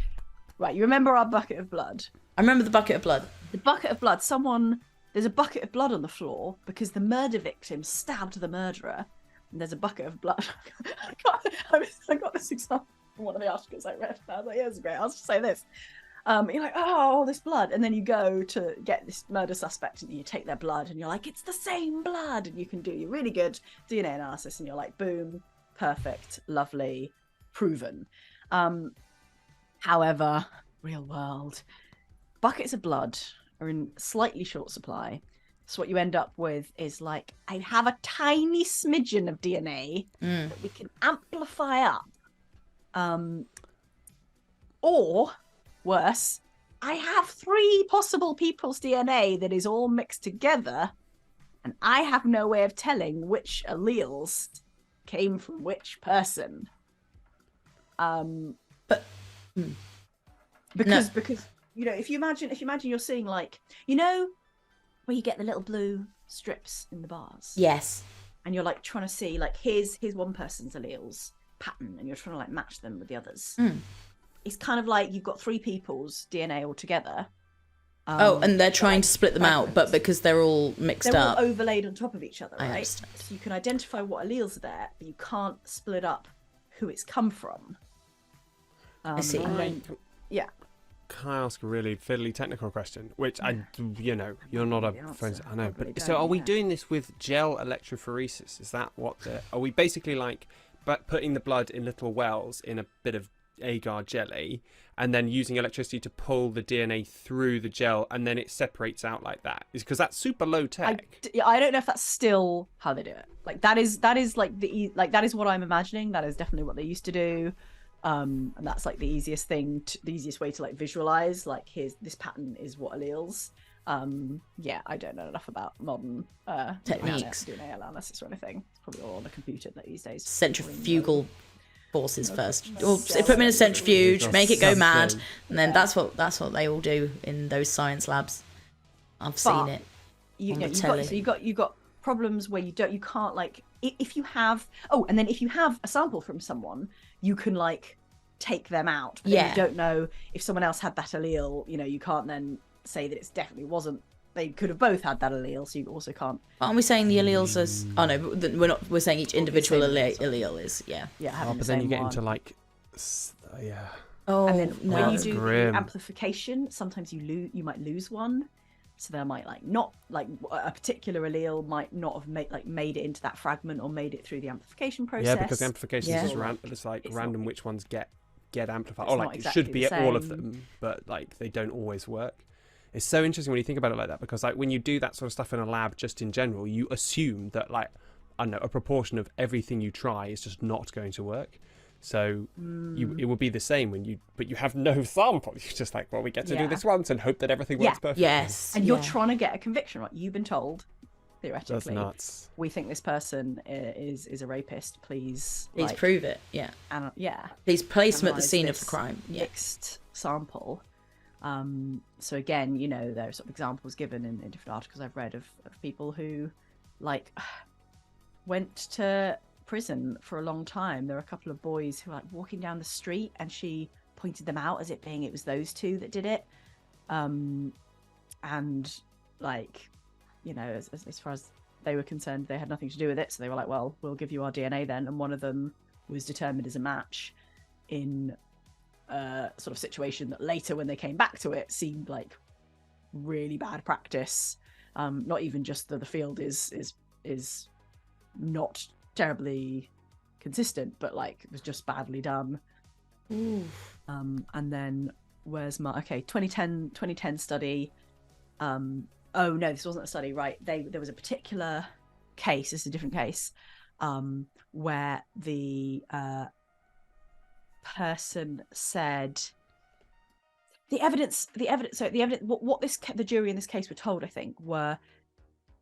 Right, you remember our bucket of blood? I remember the bucket of blood. The bucket of blood. There's a bucket of blood on the floor because the murder victim stabbed the murderer. And there's a bucket of blood. I got this example. one of the articles I read. I was like, yeah, it's great. I'll just say this. You're like, oh, this blood. And then you go to get this murder suspect and you take their blood and you're like, it's the same blood. And you can do your really good DNA analysis and you're like, boom, perfect, lovely, proven. However, real world, buckets of blood are in slightly short supply. So what you end up with is like, I have a tiny smidgen of DNA that we can amplify up. Or worse, I have 3 possible people's DNA that is all mixed together, and I have no way of telling which alleles came from which person. Because you know, if you imagine you're seeing like, you know, where you get the little blue strips in the bars. Yes. And you're like trying to see like here's one person's alleles pattern, and you're trying to like match them with the others. It's kind of like you've got 3 people's DNA all together. And they're trying to split them out, but because they're all mixed they're up. all overlaid on top of each other, right? So you can identify what alleles are there, but you can't split up who it's come from. I see. Yeah. Can I ask a really fiddly technical question? Which you know, you're not a forensic. I know, but so are we doing this with gel electrophoresis? Is that what? Are we basically like, putting the blood in little wells in a bit of agar jelly, and then using electricity to pull the DNA through the gel, and then it separates out like that? Is because that's super low tech. I don't know if that's still how they do it. Like that is like that is what I'm imagining. That is definitely what they used to do. And that's like the easiest way to like visualize, like here's this pattern is what alleles. Yeah, I don't know enough about modern techniques, DNA analysis or anything. It's probably all on the computer these days. Centrifugal forces first, or put them in a centrifuge, make it go mad, and then that's what they all do in those science labs. I've seen it. You've got problems where you can't like, if you have and then if you have a sample from someone, you can like take them out, but then you don't know if someone else had that allele. You know, you can't then say that it's definitely wasn't. They could have both had that allele, so you also can't. Aren't we saying the alleles as? Oh no, we're not. We're saying each individual allele is. Yeah. But then you get into like, Oh, and then when you do grim. amplification, sometimes you might lose one. So there might like not like a particular allele might not have made it into that fragment or made it through the amplification process. Yeah, because the amplification is it's random which ones get amplified. Or like exactly it should be all of them, but like they don't always work. It's so interesting when you think about it like that, because like when you do that sort of stuff in a lab just in general, you assume that like, I don't know, a proportion of everything you try is just not going to work. So it will be the same but you have no sample. You're just like, well, we get to do this once and hope that everything works perfectly. Yes. And you're trying to get a conviction, right? You've been told, theoretically, that's nuts. We think this person is a rapist. Please prove it. Yeah. And please place them at the scene of the crime. Mixed sample. So again, you know, there are sort of examples given in different articles I've read of people who like went to prison for a long time. There were a couple of boys who were like walking down the street and she pointed them out as it was those 2 that did it. And like, you know, as far as they were concerned, they had nothing to do with it. So they were like, well, we'll give you our DNA then. And one of them was determined as a match in a sort of situation that later, when they came back to it, seemed like really bad practice. Not even just that the field is not terribly consistent, but like it was just badly done. And then where's my 2010 study. Oh no, this wasn't a study, right? There was a particular case, this is a different case, where the person said the evidence what the jury in this case were told, I think, were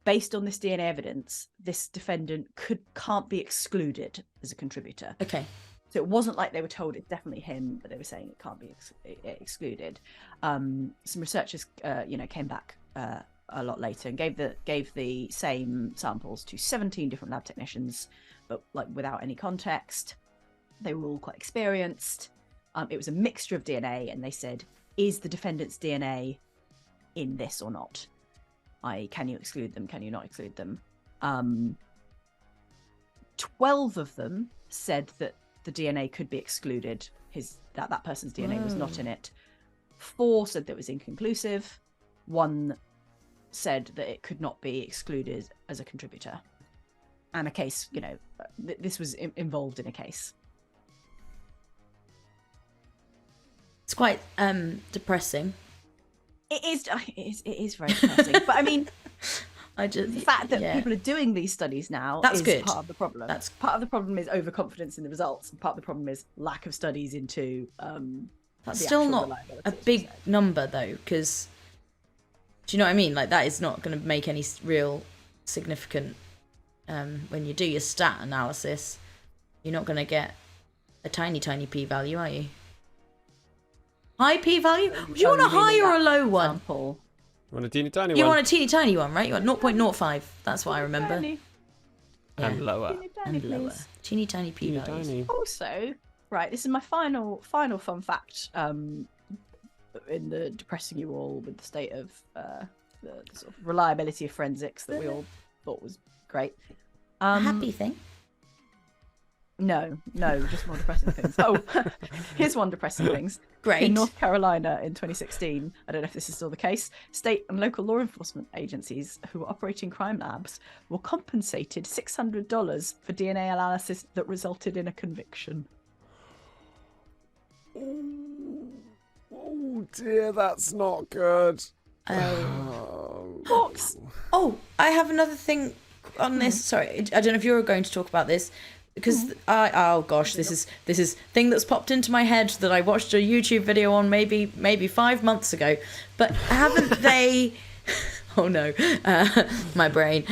based on this DNA evidence, this defendant can't be excluded as a contributor. Okay. So it wasn't like they were told it's definitely him, but they were saying it can't be excluded. Some researchers, came back a lot later and gave the same samples to 17 different lab technicians, but like without any context. They were all quite experienced. It was a mixture of DNA, and they said, "Is the defendant's DNA in this or not? Can you exclude them? Can you not exclude them?" 12 of them said that the DNA could be excluded. That person's DNA was not in it. 4 said that it was inconclusive. 1 said that it could not be excluded as a contributor. And a case, this was involved in a case. It's quite depressing. It is very depressing. But I mean, the fact that people are doing these studies now is good. Part of the problem. Part of the problem is overconfidence in the results, and part of the problem is lack of studies into. That's still not a big number though, because do you know what I mean? Like that is not going to make any real significant. When you do your stat analysis, you're not going to get a tiny p-value, are you? High p-value? Do you want a high or a low one? You want a teeny tiny one? You want a teeny tiny one, right? You want 0.05. That's what I remember. And lower. And lower. Teeny tiny p-values. Also, right, this is my final fun fact in the depressing you all with the state of the sort of reliability of forensics that we all thought was great. A happy thing? No, just more depressing things. Oh, here's one depressing things. Great. In North Carolina in 2016, I don't know if this is still the case, state and local law enforcement agencies who were operating crime labs were compensated $600 for DNA analysis that resulted in a conviction. Oh dear, that's not good. Fox. Oh, I have another thing on this. Sorry, I don't know if you're going to talk about this. Because this is thing that's popped into my head that I watched a YouTube video on maybe 5 months ago, but haven't they? Oh no, my brain.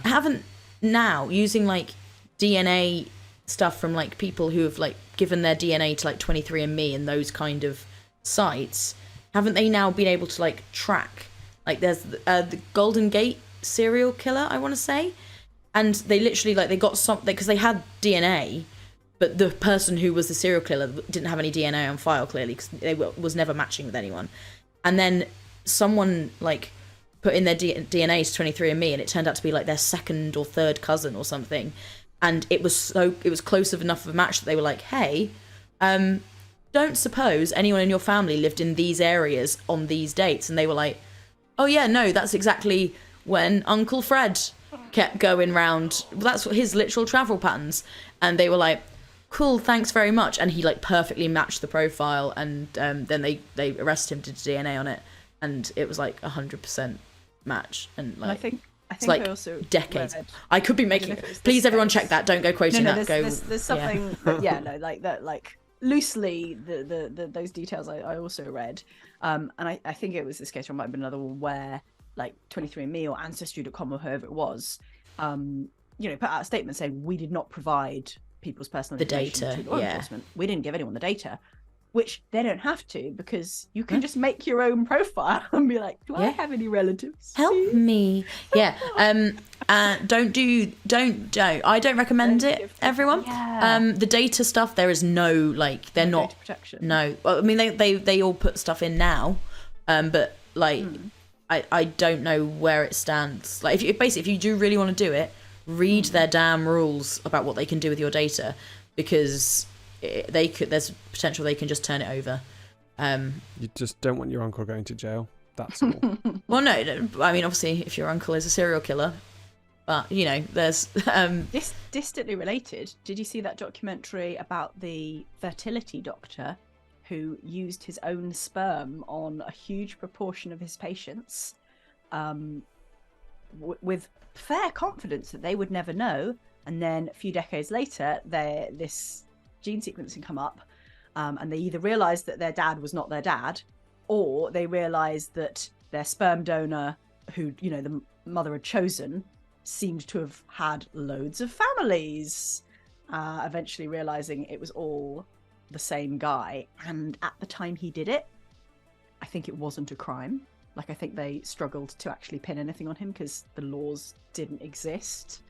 Haven't now using like DNA stuff from like people who have like given their DNA to like 23andMe and those kind of sites. Haven't they now been able to like track? Like there's the Golden Gate serial killer, I want to say. And they literally, like, they got something, because they had DNA, but the person who was the serial killer didn't have any DNA on file, clearly, because they was never matching with anyone. And then someone, like, put in their DNA to 23andMe, and it turned out to be, like, their second or third cousin or something. And it was close enough of a match that they were like, hey, don't suppose anyone in your family lived in these areas on these dates? And they were like, oh, yeah, no, that's exactly when Uncle Fred kept going round. That's his literal travel patterns. And they were like, cool, thanks very much. And he like perfectly matched the profile, and then they arrested him, did DNA on it, and it was like 100% match. And like, I think like I also decades. I could be making it. Please, everyone, check that. Don't go quoting that. There's something. That, like loosely those details I also read, and I think it was this case, or it might have been another one where like 23andMe or Ancestry.com or whoever it was, put out a statement saying we did not provide people's personal information to law enforcement. We didn't give anyone the data, which they don't have to, because you can just make your own profile and be like, do I have any relatives? Help me. Yeah. Don't. I don't recommend it, everyone. Yeah. The data stuff, there is no, like, they're not data protection. No. Well, I mean, they all put stuff in now, but like I don't know where it stands. Like, if you do really want to do it, read their damn rules about what they can do with your data, because there's potential they can just turn it over. You just don't want your uncle going to jail. That's all. Well, no, I mean, obviously, if your uncle is a serial killer, but there's distantly related. Did you see that documentary about the fertility doctor who used his own sperm on a huge proportion of his patients, with fair confidence that they would never know? And then a few decades later, this gene sequencing come up, and they either realised that their dad was not their dad, or they realised that their sperm donor, who the mother had chosen, seemed to have had loads of families. Eventually realising it was all the same guy, and at the time he did it, I think it wasn't a crime. Like, I think they struggled to actually pin anything on him because the laws didn't exist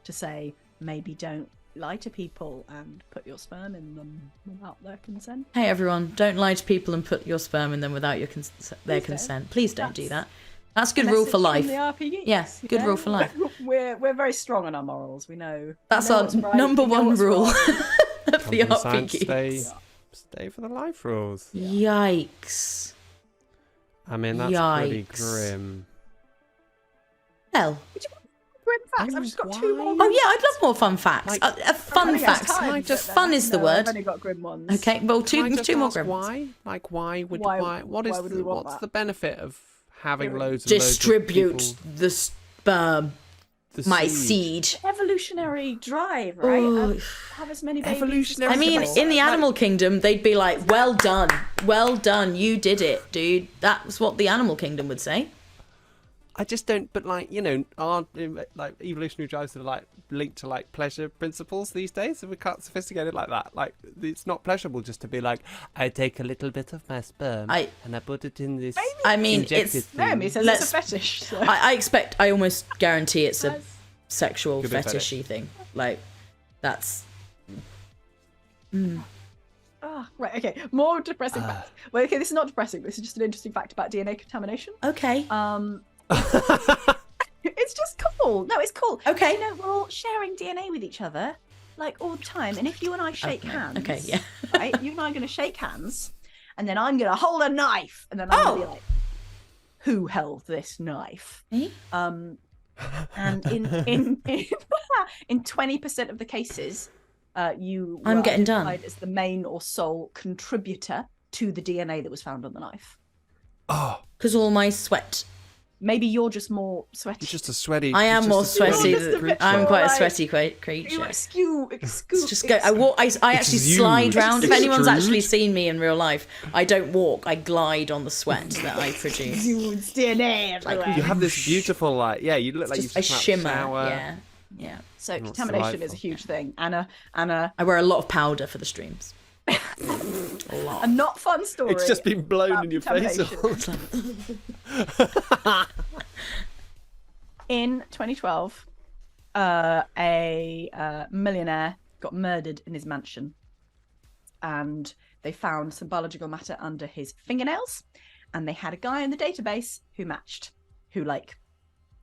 to say maybe don't lie to people and put your sperm in them without their consent. Hey everyone, don't lie to people and put your sperm in them without their consent. Please don't do that. That's good rule for life. Yes, good rule for life. We're very strong on our morals. We know that's our number one rule. of the Science, RPGeeks. stay for the life rules. Yikes. I mean, that's pretty Yikes. grim. Well. Grim facts. I've just got two more. Oh yeah, I'd love more fun facts. Like- Fun facts. Fun is the word. I've only got grim ones. Okay, well, two more ask grim ones. why? Like, why would Why what's would we want what's that? the benefit of having loads of Distribute loads of the sperm, people, my seed. Evolutionary drive, right? Oh. Have as many babies. Evolutionary- as I mean, possible. in the animal kingdom, they'd be like, well done, you did it, dude. That's what the animal kingdom would say. I just don't. But like, you know, are like evolutionary drives that are like linked to like pleasure principles these days? Are we quite sophisticated like that? Like, it's not pleasurable just to be like, I take a little bit of my sperm and I put it in this. I mean, injected it's thing. Naomi says it's a fetish. So. I almost guarantee it's a sexual Could be a fetishy thing. Like, that's. Right, okay. More depressing facts. Well, okay, this is not depressing. This is just an interesting fact about DNA contamination. Okay. It's just cool. No, it's cool. Okay. You know, we're all sharing DNA with each other, like all the time. And if you and I shake hands, Okay, yeah. right? You and I are going to shake hands, and then I'm going to hold a knife, and then I'm going to be like, "Who held this knife?" Me? And in 20% of the cases, you I'm were getting done. identified as the main or sole contributor to the DNA that was found on the knife. Oh, Because all my sweat. Maybe you're just more sweaty. you're just a sweaty. I am more sweaty. You're just a bit I'm more quite a like- sweaty You creature. excuse. Just go. I actually Exude. slide round. If anyone's Extrude. actually seen me in real life, I don't walk. I glide on the sweat that I produce. Exudes DNA everywhere. You have this beautiful like, yeah, you look like Just you a just come out of the shimmer. shower. Yeah. So That's contamination is a delightful. huge thing. Anna, I wear a lot of powder for the streams. A lot. a not fun story. It's just been blown about in your face. contamination. In 2012, a millionaire got murdered in his mansion, and they found some biological matter under his fingernails, and they had a guy in the database who like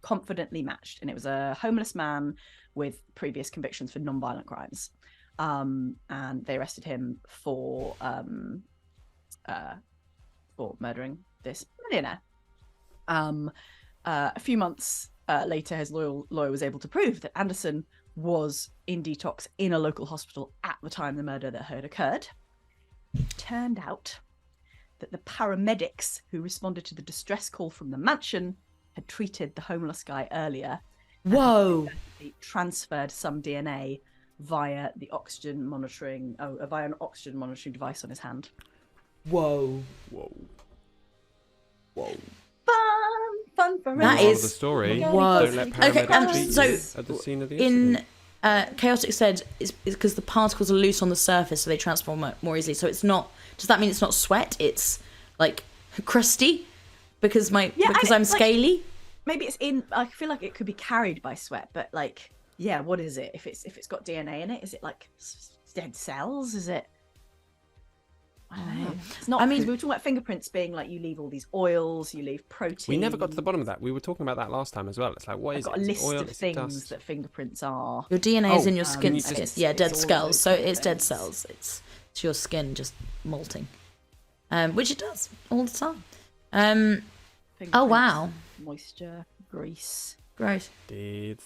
confidently matched, and it was a homeless man with previous convictions for non-violent crimes, and they arrested him for murdering this millionaire. A few months later, his lawyer was able to prove that Anderson was in detox in a local hospital at the time the murder that had occurred. It turned out that the paramedics who responded to the distress call from the mansion had treated the homeless guy earlier. Whoa. They transferred some DNA via an oxygen monitoring device on his hand. Whoa. Whoa. Fun for That Moral is- of the story. Whoa. Don't let Okay, paramedics treat so you at the scene of the in incident. Chaotic said it's because the particles are loose on the surface, so they transform more easily. So it's not. Does that mean it's not sweat? It's like crusty because I'm scaly. Maybe it's in. I feel like it could be carried by sweat, but like, yeah, what is it? If it's got DNA in it, is it like dead cells? Is it? I don't know. It's not. I mean- because we were talking about fingerprints being like you leave all these oils, you leave protein. We never got to the bottom of that. We were talking about that last time as well. It's like, what I've is got it? a Is it list oil? of Is it things dust? that fingerprints are. Your DNA is in your skin. it's just- Yeah, dead it's all skulls. those So it's dead things. cells. It's your skin just molting, which it does all the time. Oh Fingerprints, wow, Moisture, grease. gross. Did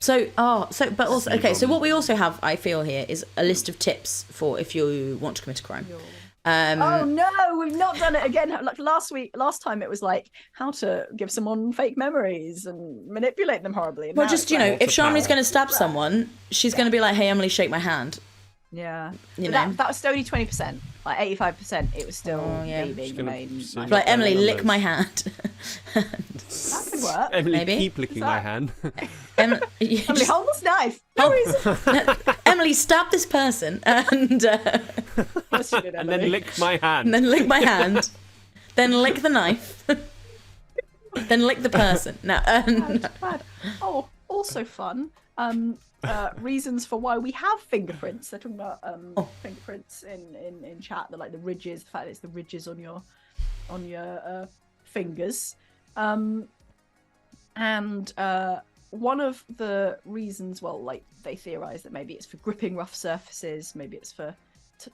But also, okay. So what we also have, I feel here, is a list of tips for if you want to commit a crime. Oh no, we've not done it again. Like last time it was like how to give someone fake memories and manipulate them horribly. And Well, now just it's you know, like- if Shamini's power. going to stab someone, she's going to be like, "Hey, Emily, shake my hand." yeah, You But know. that was still only 20%. Like 85%, it was still Oh, yeah. me being She's the gonna main. see like, Like Not Emily, bad lick numbers. my hand. that could work. Emily Maybe. keep licking my hand? Emily, Emily, hold this knife. No reason. Emily, stab this person and Yes, you did, And then Emily. lick my hand. then lick my hand, then lick the knife, then lick the person. No, Bad. Oh, also fun. Reasons for why we have fingerprints. They're talking about fingerprints in chat. They're like the ridges. The fact that it's the ridges on your fingers. And one of the reasons, well, like they theorize that maybe it's for gripping rough surfaces, maybe it's for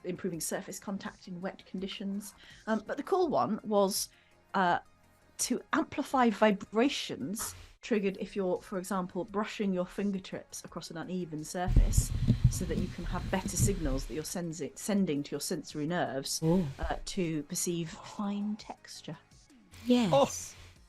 improving surface contact in wet conditions. But the cool one was to amplify vibrations triggered if you're, for example, brushing your fingertips across an uneven surface, so that you can have better signals that you're sending to your sensory nerves to perceive fine texture. Yes. Oh.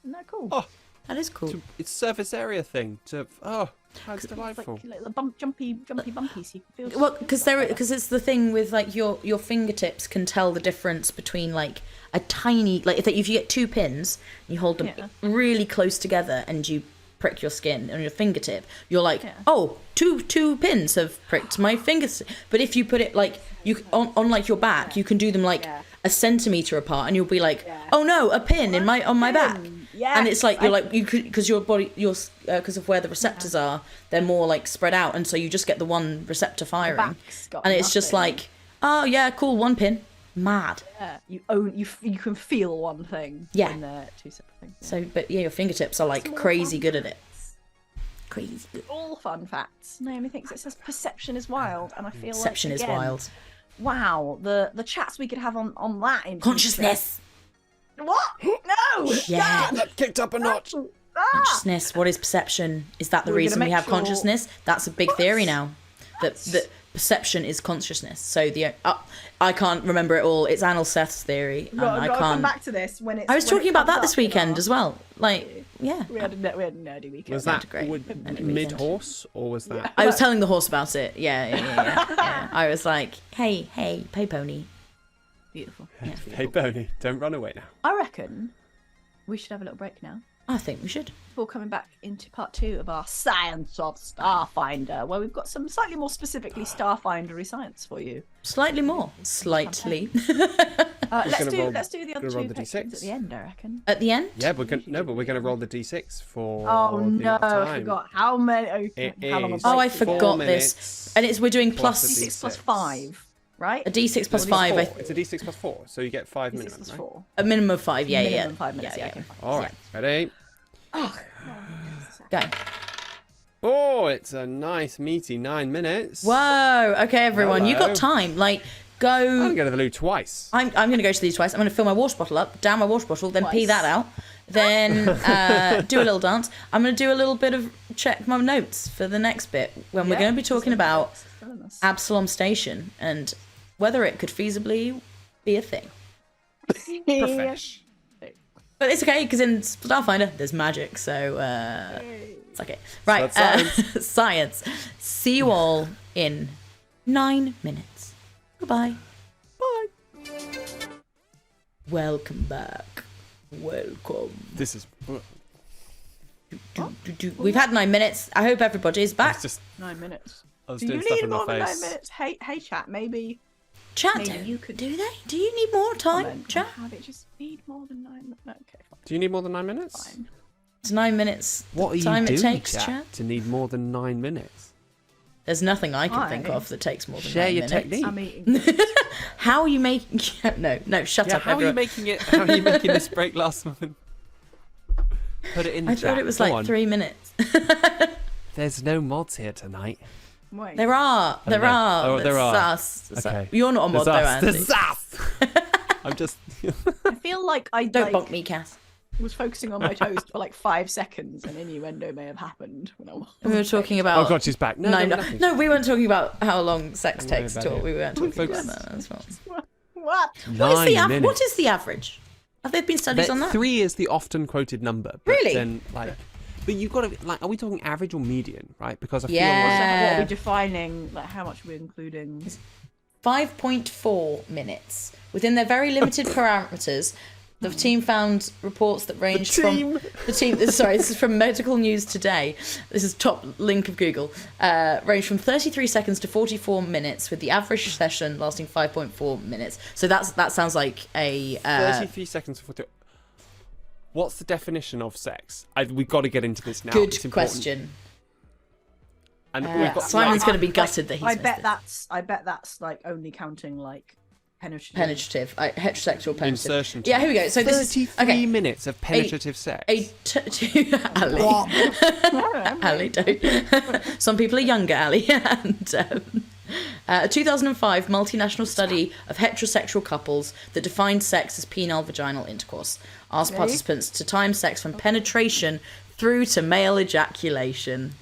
Isn't that cool? Oh. That is cool. It's surface area thing. That's delightful. Like the jumpy bumpies you can feel. Well, because it's the thing with like your fingertips can tell the difference between like a tiny, like if you get 2 pins, you hold them really close together and you prick your skin on your fingertip, you're like, oh, two pins have pricked my fingers. But if you put it like you on like your back, you can do them like a centimeter apart, and you'll be like, oh no, a pin on my back. Yeah, and it's like you're like because your body because of where the receptors are, they're more like spread out, and so you just get the one receptor firing, and it's just like, oh yeah, cool, 1 pin, mad. Yeah, you can feel one thing. Yeah, and they're 2 separate things. So, but yeah, your fingertips are like crazy good at it. Crazy good. All fun facts. Naomi thinks it says perception is wild, and I feel perception like, is wild. Wow, the chats we could have on that in consciousness. What? No! Yeah. That kicked up a notch. Consciousness. What is perception? Is that the reason we have consciousness? That's a big theory now. That perception is consciousness. So I can't remember it all. It's Anil Seth's theory, and I can't come back to this when it's. I was talking about that this weekend as well. Like, yeah. We had a nerdy weekend. Was that mid-horse, or was that? I was telling the horse about it. Yeah. I was like, hey, pay pony. Beautiful. Yeah. Hey, pony, don't run away now. I reckon we should have a little break now. I think we should. Before coming back into part 2 of our Science of Starfinder, where we've got some slightly more specifically Starfindery science for you. Slightly more. Slightly. Let's do the other 2 questions at the end, I reckon. At the end? Yeah, but we're gonna roll the d6 for. Oh the no, time. I forgot how many. How long? I forgot this. And we're doing plus d6 plus 5. Right? A d6 plus 5. It's a d6 plus 4, so you get 5 minimum, right? 4. A minimum of 5, yeah. Minimum 5 minutes, yeah. Okay, all right, ready? Oh. Go. Oh, it's a nice meaty 9 minutes. Whoa, okay, everyone, you got time. Like, go. I'm going to go to the loo twice. I'm going to go to these twice. I'm going to fill my water bottle up, down my water bottle, then pee that out. Then do a little dance. I'm going to do a little bit of check my notes for the next bit when we're going to be talking about Absalom Station and whether it could feasibly be a thing. Profesh. But it's okay, because in Starfinder, there's magic, so it's okay. Right, so science. See you all in 9 minutes. Goodbye. Bye. Welcome back. Welcome. This is... We've had 9 minutes. I hope everybody's back. It's just 9 minutes. I was Do doing you stuff need in my more than 9 face. minutes? Hey, chat, maybe... Chat, Maybe you could do they? Do you need more time, chat? Have it just need more than 9 minutes? No, okay, fine. Do you need more than 9 minutes? Fine. It's 9 minutes. What are you time doing, it takes, chat, to need more than 9 minutes? There's nothing I can think of that takes more than Share 9 your minutes. technique. I'm eating. How are you making... No, shut up, How everyone. are you making it? How are you making this break last moment? Put it in the I chat. thought it was Go like on. 3 minutes. There's no mods here tonight. Wait. There are. Oh, there are. Sus. Okay. You're not a mod though, Andy. There's us. I'm just... I feel like I Don't bonk me, Cass. was focusing on my toast for like 5 seconds, and innuendo may have happened when I was. We were talking about... Oh god, she's back. No, we weren't talking about how long sex Don't takes worry to about talk. it. We weren't talking Focus. about that as well. What? What is the average? Have there been studies on that? 3 is the often quoted number. But Really? Then, but you've got to, are we talking average or median, right? Because I feel Yeah. What are we defining? Like how much we're including? 5.4 minutes. Within their very limited parameters, the team found reports that ranged from... The team... Sorry, this is from Medical News Today. This is top link of Google. Ranged from 33 seconds to 44 minutes, with the average session lasting 5.4 minutes. So that sounds like a... 33 seconds for... What's the definition of sex? We've got to get into this now. Good It's important. question. And we've got... Simon's going to be gutted that he's I missed bet it. that's like only counting like penetrative, heterosexual penetrative. Insertion Yeah, time. here we go. So this is 33 minutes of penetrative sex. Ali. Ali, don't. Some people are younger, Ali. And a 2005 multinational study of heterosexual couples that defined sex as penile vaginal intercourse asked participants to time sex from penetration through to male ejaculation.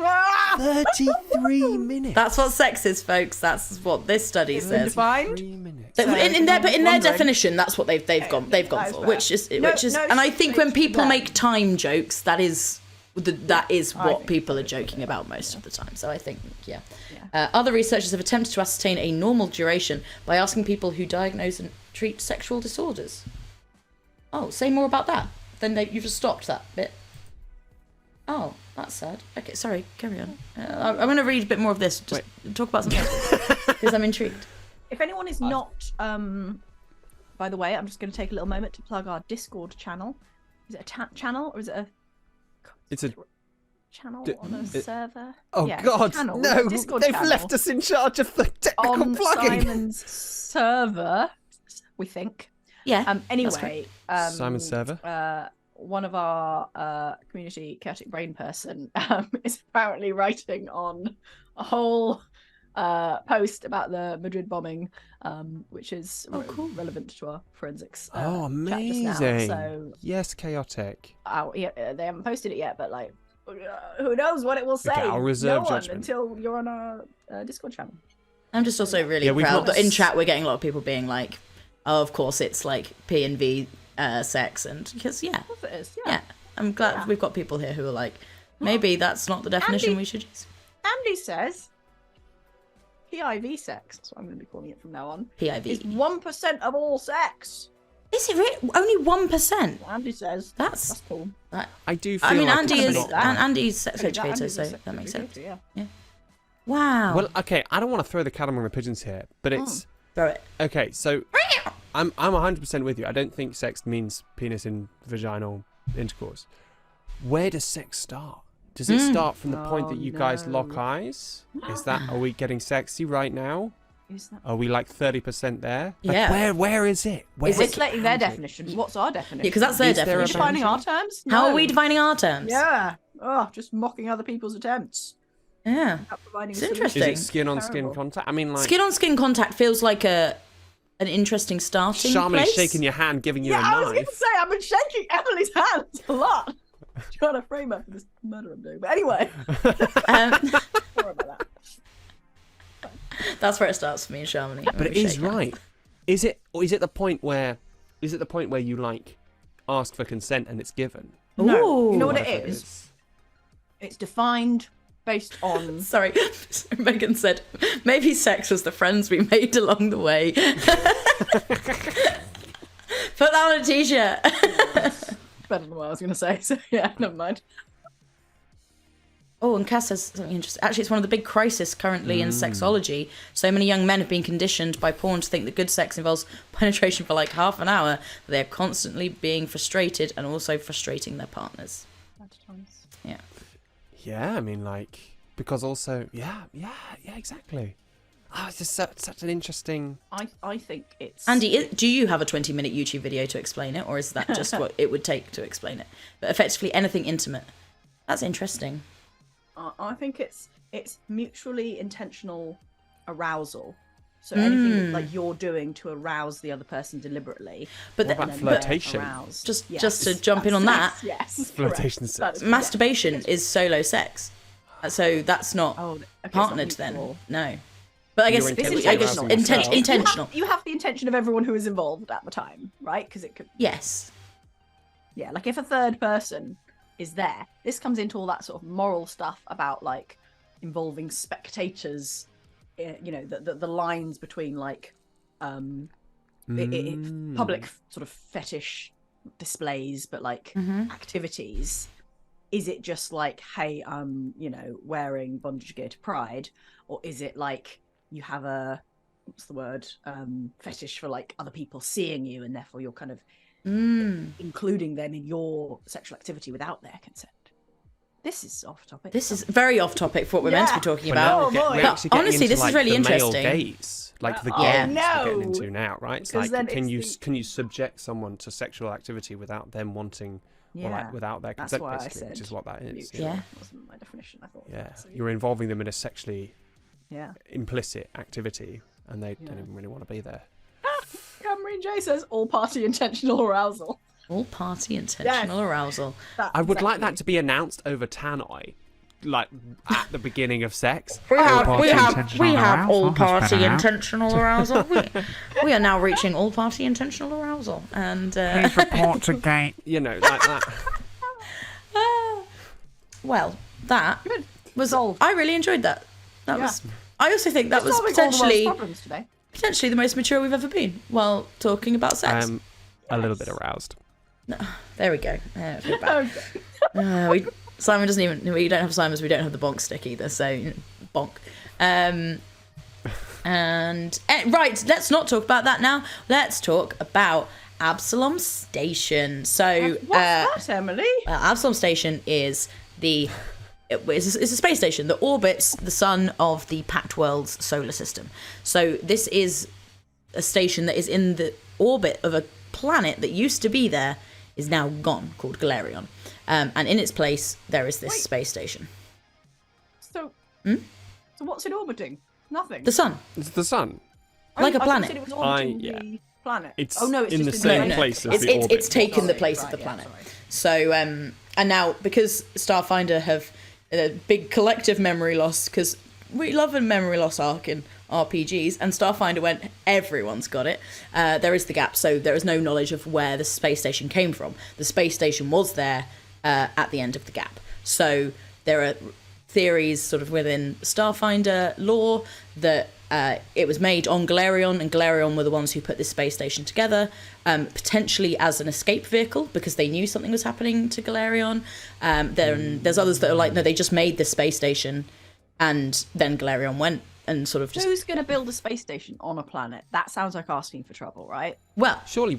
33 minutes. That's what sex is, folks. That's what this study says. Defined? 3 minutes. In their definition, that's what they've gone for, which is, and I think when people make time jokes, that is what people are joking about most of the time. So I think, yeah. Other researchers have attempted to ascertain a normal duration by asking people who diagnose and treat sexual disorders. Oh, say more about that. Then you just stopped that bit. Oh, that's sad. Okay, sorry, carry on. I'm going to read a bit more of this. Just talk about something else, because I'm intrigued. If anyone is not, by the way, I'm just going to take a little moment to plug our Discord channel. Is it a channel or is it a? It's a channel on a server. Oh yeah, God, channel. no! They've channel left us in charge of the technical on plugging. Simon's server, we think. Yeah. Anyway, Simon's server. One of our community chaotic brain person is apparently writing on a whole post about the Madrid bombing, which is relevant to our forensics. Amazing! Chat just now, so yes, chaotic. They haven't posted it yet, but like, who knows what it will say? Okay, I'll reserve no judgment one until you're on our Discord channel. I'm just also really proud that in chat we're getting a lot of people being like, "Oh, of course it's like P and V sex," and because Of course it is. yeah, I'm glad we've got people here who are like, maybe that's not the definition we should use. Andy says PIV sex. That's what I'm going to be calling it from now on. PIV is 1% of all sex. Is it really? Only 1%? Andy says that's cool. I do. Feel Andy's sex educator, so that makes sense. Yeah. Wow. Well, okay. I don't want to throw the cat among the pigeons here, but it's throw it. Okay, so I'm 100% with you. I don't think sex means penis in vaginal intercourse. Where does sex start? Does it start from the point that you guys lock eyes? Are we getting sexy right now? Are we like 30% there? Like, where is it? Is it letting their definition? What's our definition? Yeah, because that's their definition. Are we defining our terms? No. How are we defining our terms? Yeah. Oh, just mocking other people's attempts. Yeah. It's interesting. Is it skin-on-skin contact? I mean, like... Skin-on-skin contact feels like an interesting starting place. Shami's shaking your hand, giving you a knife. I was going to say, I've been shaking Emily's hands a lot. Trying to frame her for this murder I'm doing. But anyway. Sorry about that. That's where it starts for me and Shamini. But it is right. Is it the point where you like ask for consent and it's given? No. You know what it is? It's defined based on... Sorry, Megan said, maybe sex was the friends we made along the way. Put that on a t-shirt. Better than what I was going to say, so yeah, never mind. Oh, and Cass says something interesting. Actually, it's one of the big crises currently in sexology. So many young men have been conditioned by porn to think that good sex involves penetration for like half an hour. They're constantly being frustrated and also frustrating their partners. Yeah. Yeah, I mean, like, because also, yeah, exactly. Oh, it's just such an interesting... I think it's... Andy, do you have a 20-minute YouTube video to explain it, or is that just what it would take to explain it? But effectively, anything intimate. That's interesting. I think it's mutually intentional arousal. So anything like you're doing to arouse the other person deliberately. But what about flirtation? Just to jump in on that. Yes. Flirtation. Masturbation is solo sex. So that's not partnered then. No. But I guess intentional. You have the intention of everyone who is involved at the time, right? Because it could. Yes. Yeah, like if a third person is there, this comes into all that sort of moral stuff about like involving spectators. You know, the lines between like public sort of fetish displays, but like activities. Is it just like, hey, you know, wearing bondage gear to Pride, or is it like you have a fetish for like other people seeing you, and therefore you're kind of including them in your sexual activity without their consent? This is off topic. This is very off topic for what we're meant to be talking about. boy. We're But actually getting honestly, into, this is really the male interesting. gaze, like the Oh, games no. we're getting into now, right? It's Because like, then can you subject someone to sexual activity without them wanting, or like without their That's consent, why I basically, which said is what that is. Yeah. Wasn't my definition, I thought. Yeah, So, you're involving them in a sexually yeah. implicit activity, and they don't even really want to be there. Cameron J says all party intentional arousal. All party intentional arousal. I would like that to be announced over Tannoy, like at the beginning of sex. We have intentional all arousal has party been announced. intentional arousal. We are now reaching all party intentional arousal, and Please report to gate. You know, like that. well, that was Solved. I really enjoyed that. That Yeah. was. I also think that was Solving all the world's potentially problems today. the most mature we've ever been while talking about sex. A little bit aroused. There we go. I feel bad. Simon doesn't even. We don't have Simon's. We don't have the bonk stick either. So bonk. Right. Let's not talk about that now. Let's talk about Absalom Station. So What's that, Emily? Absalom Station is it's a space station that orbits the sun of the Packed World's solar system. So this is a station that is in the orbit of a planet that used to be there, is now gone, called Galerion. And in its place, there is this space station. So, so what's it orbiting? Nothing. The sun. It's the sun. Like a I thought planet. you said it was orbiting yeah. the planet. It's oh no, it's in just the in same No, place as it's, the it's, orbit. it's taken the Sorry, place right, of the yeah, planet. sorry. So, and now because Starfinder have a big collective memory loss, because we love a memory loss arc in RPGs, and Starfinder went, everyone's got it. There is the gap, so there is no knowledge of where the space station came from. The space station was there at the end of the gap. So there are theories sort of within Starfinder lore that it was made on Galerion, and Galerion were the ones who put this space station together, potentially as an escape vehicle because they knew something was happening to Galerion. There's others that are like, no, they just made this space station, and then Galerion went and sort of just... Who's going to build a space station on a planet? That sounds like asking for trouble, right? Well, Surely,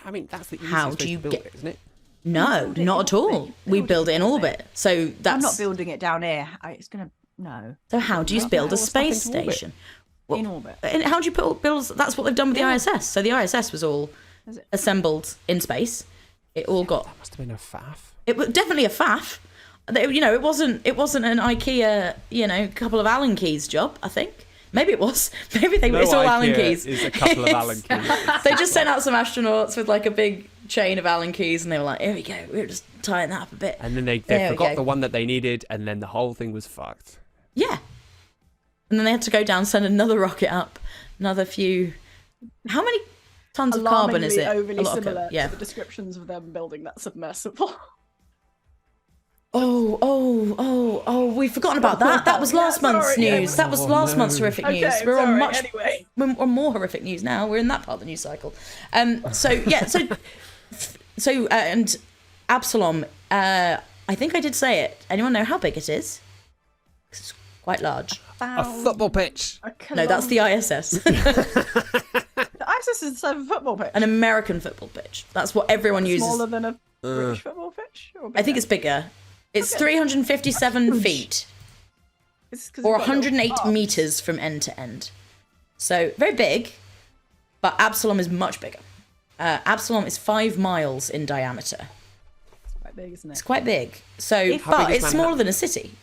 I mean, that's the How easiest do way you to build get- it, isn't it? no, Build it not at in all. orbit. We Build build it it in in orbit. So that's... I'm not building it down here. It's going to... No. So how do you Well, build a what's nothing space to orbit? station? In orbit. And how do you build? That's what they've done with the ISS. So the ISS was all Is it? assembled in space. It all got... Must have been a faff. It was definitely a faff. It wasn't an IKEA, couple of Allen keys job, I think. Maybe it was. Maybe it's all Allen keys. Is a couple of Allen keys. They just sent out some astronauts with like a big chain of Allen keys, and they were like, "Here we go. We're just tying that up a bit." And then they There we forgot go. the one that they needed, and then the whole thing was fucked. Yeah. And then they had to go down, send another rocket up, another few. How many tons of carbon is it? Overly A lot of similar yeah. to the descriptions of them building that submersible. We've forgotten about that. That was last month's sorry, news. That was last month's horrific news. We're on much Anyway. we're on more horrific news now. We're in that part of the news cycle. And Absalom, I think I did say it. Anyone know how big it is? It's quite large. A football pitch. No, that's the ISS. The ISS is the size of a football pitch. An American football pitch. That's what everyone uses. Smaller than a British football pitch? Or I think it's bigger. It's 357 feet or 108 meters from end to end. So very big, but Absalom is much bigger. Absalom is 5 miles in diameter. It's quite big, isn't it? It's quite big. So, If- but How big is it's smaller Manhattan? than a city.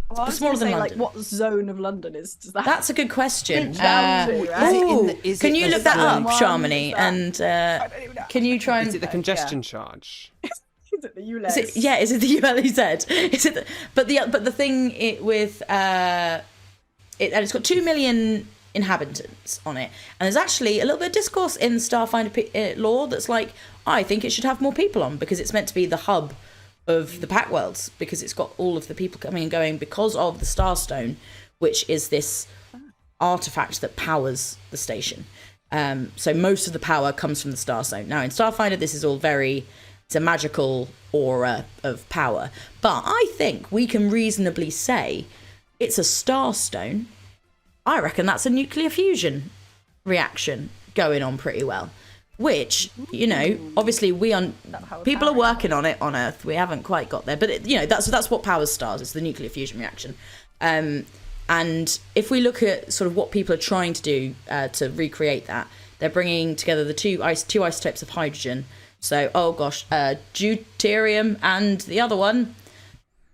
Well, I was smaller gonna than say, London. Like, what zone of London is does that? That's a good question. Pinch down to, right? Is it in ooh, the- is can it you the look that up, zone? Shamini? Is And I don't even know. can you try and... Is it the congestion charge? Is it the ULEZ? Is it the ULEZ? Is it? But the thing with and it's got 2 million inhabitants on it, and there's actually a little bit of discourse in Starfinder lore that's like, I think it should have more people on because it's meant to be the hub of the Pack Worlds because it's got all of the people coming and going because of the Starstone, which is this artifact that powers the station. So most of the power comes from the Starstone. Now in Starfinder, this is all it's a magical aura of power. But I think we can reasonably say it's a starstone. I reckon that's a nuclear fusion reaction going on pretty well. which, you know, obviously people are working on it on Earth. We haven't quite got there, but you know, that's what powers stars. It's the nuclear fusion reaction. And if we look at sort of what people are trying to do to recreate that, they're bringing together the two isotopes of hydrogen. So, deuterium and the other one.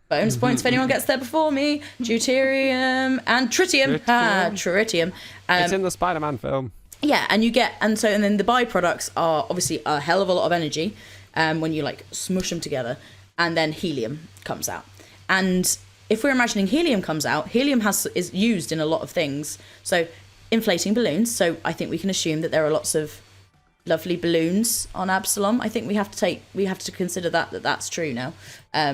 Bonus points if anyone gets there before me. Deuterium and tritium. Tritium. It's in the Spider-Man film. Yeah, and then the byproducts are obviously a hell of a lot of energy when you like smush them together, and then helium comes out. And if we're imagining helium comes out, helium is used in a lot of things. So inflating balloons. So I think we can assume that there are lots of lovely balloons on Absalom. I think we have to consider that's true now,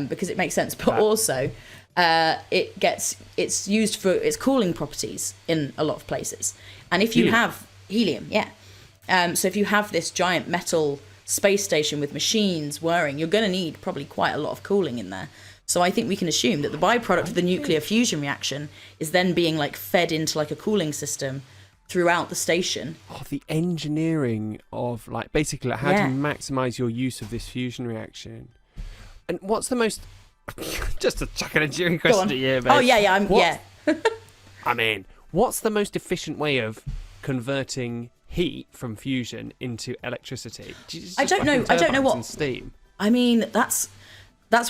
because it makes sense. But also, it's used for its cooling properties in a lot of places. And if you have helium, so if you have this giant metal space station with machines whirring, you're going to need probably quite a lot of cooling in there. So I think we can assume that the byproduct of the nuclear fusion reaction is then being like fed into like a cooling system throughout the station. Oh, the engineering of like basically like, how do you maximize your use of this fusion reaction? And what's the most just to chuck an engineering question at you, mate. I mean, what's the most efficient way of converting heat from fusion into electricity? I don't know what steam. I mean, that's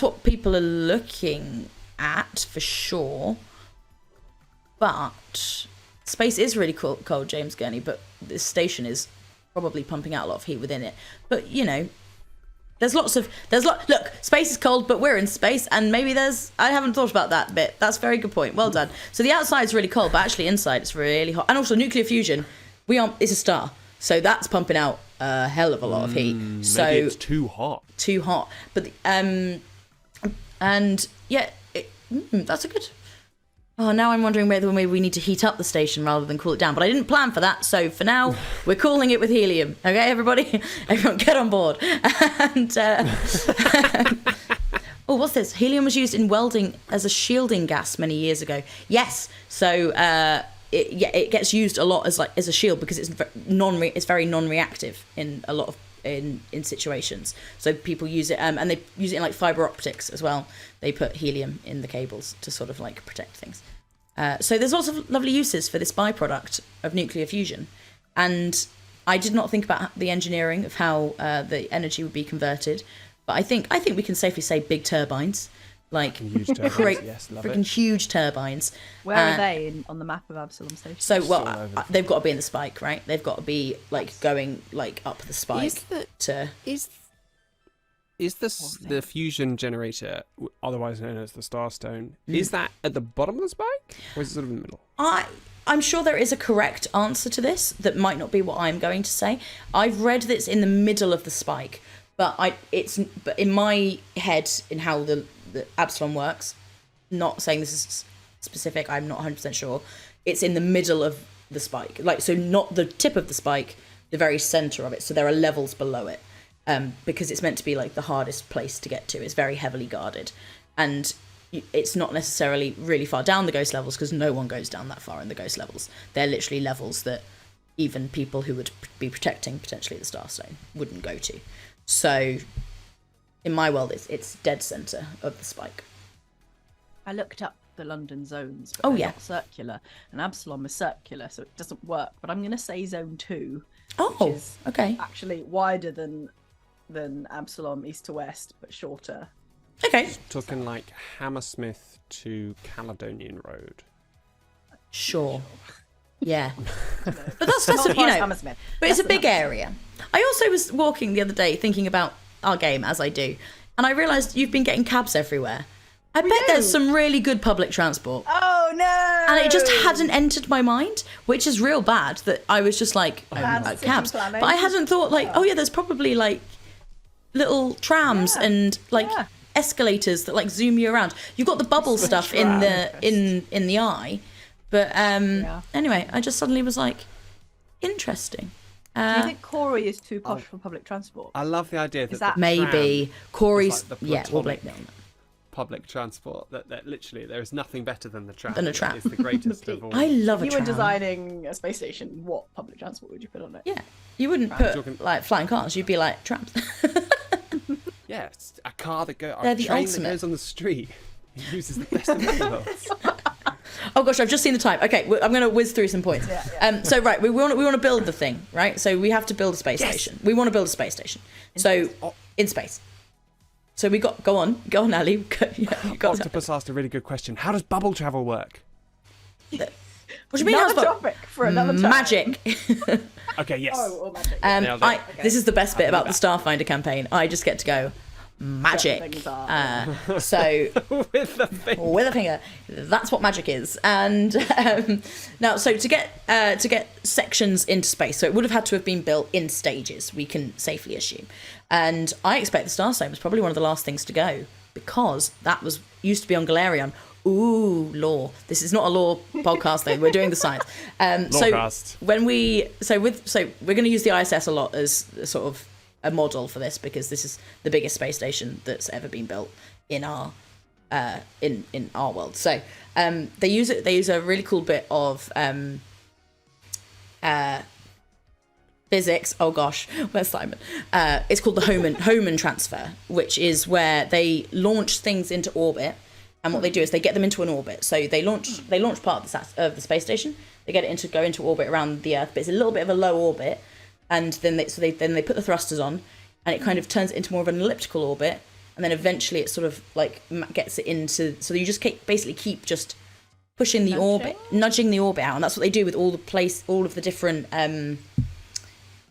what people are looking at for sure. But space is really cold, James Gurney, but this station is probably pumping out a lot of heat within it. But, you know, look, space is cold, but we're in space, and maybe I haven't thought about that bit. That's a very good point. Well done. So the outside's really cold, but actually inside it's really hot. And also nuclear fusion, it's a star. So that's pumping out a hell of a lot of heat. So maybe it's too hot. But that's a good. Oh, now I'm wondering whether maybe we need to heat up the station rather than cool it down. But I didn't plan for that, so for now we're cooling it with helium. Okay, everybody, everyone, get on board. And what's this? Helium was used in welding as a shielding gas many years ago. Yes, so it gets used a lot as a shield because it's very non-reactive in a lot of in situations. So people use it, and they use it in like fiber optics as well. They put helium in the cables to sort of like protect things. So there's lots of lovely uses for this byproduct of nuclear fusion, and I did not think about the engineering of how the energy would be converted. But I think we can safely say big turbines. Like huge turbines, great, yes, love freaking huge turbines. Where are they on the map of Absalom Station? So, they've got to be in the spike, right? They've got to be like going like up the spike. Is the fusion generator, otherwise known as the Starstone, is that at the bottom of the spike, or is it sort of in the middle? I'm sure there is a correct answer to this that might not be what I'm going to say. I've read that it's in the middle of the spike, but in my head, in how the Absalom works, not saying this is specific, I'm not 100% sure, it's in the middle of the spike, like, so not the tip of the spike, the very center of it, so there are levels below it, because it's meant to be like the hardest place to get to. It's very heavily guarded, and it's not necessarily really far down the ghost levels, because no one goes down that far in the ghost levels. They're literally levels that even people who would be protecting potentially the Starstone wouldn't go to. So in my world, it's dead center of the spike. I looked up the London zones, but they're not circular, and Absalom is circular, so it doesn't work. But I'm going to say Zone 2, which is actually wider than Absalom east to west, but shorter. Okay. Talking like Hammersmith to Caledonian Road. Sure. Yeah. But that's you know. But it's a big area. I also was walking the other day thinking about our game, as I do, and I realised you've been getting cabs everywhere. I bet there's some really good public transport. Oh no! And it just hadn't entered my mind, which is real bad. That I was just like cabs, but I hadn't thought like, there's probably like little trams and like escalators that like zoom you around. You've got the bubble stuff in the eye, but anyway, I just suddenly was like, interesting. Do you think Corey is too posh for public transport? I love the idea that maybe Corey's. We'll blame it on that. public transport that literally there is nothing better than the tram. Than a tram. It's the greatest of all. I love a If you tram. were designing a space station, what public transport would you put on it? Yeah, you wouldn't put like flying cars. You'd be like trams. Yeah, it's a car that goes. They're A the train ultimate. that goes on the street. It uses the best of both worlds. Oh gosh, I've just seen the time. Okay, I'm going to whiz through some points. Yeah. So right, we want to build the thing, right? So we have to build a space station. We want to build a space station. In space. So we got go on, Ali. You got Octopus asked a really good question. How does bubble travel work? What do you mean? Another topic for another time. Magic. Okay, yes. Or magic. Nailed it. This is the best bit about the Starfinder campaign. I just get to go magic. So With the finger. with a finger, that's what magic is. And now, so to get sections into space, so it would have had to have been built in stages. We can safely assume. And I expect the Star Stone was probably one of the last things to go because that used to be on Galarion. Ooh, lore. This is not a lore podcast though. We're doing the science. Lorecast. So we're going to use the ISS a lot as sort of a model for this because this is the biggest space station that's ever been built in our in our world. So they use a really cool bit of physics. Oh gosh, where's Simon? It's called the Hohmann transfer, which is where they launch things into orbit. And what they do is they get them into an orbit. So they launch part of the space station. They get it to go into orbit around the Earth, but it's a little bit of a low orbit. And then they put the thrusters on, and it kind of turns it into more of an elliptical orbit. And then eventually it sort of like gets it into. So you just keep just pushing the orbit, nudging the orbit out, and that's what they do with all of the different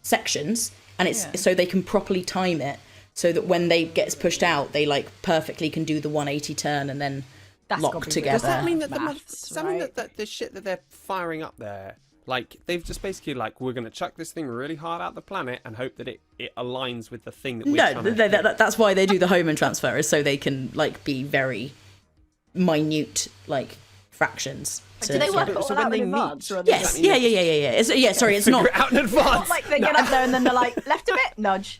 sections. And it's so they can properly time it. So that when they gets pushed out, they like perfectly can do the 180 turn and then lock together. Does that mean that Maths, the shit that they're firing up there, like they've just basically like we're going to chuck this thing really hard out the planet and hope that it aligns with the thing that we're trying to do? That's why they do the Hohmann transfer, is so they can like be very minute like fractions. Do they work all out in advance? Yes. Yeah. Sorry, it's not out in advance. Like they get up there and then they're like, left a bit, nudge.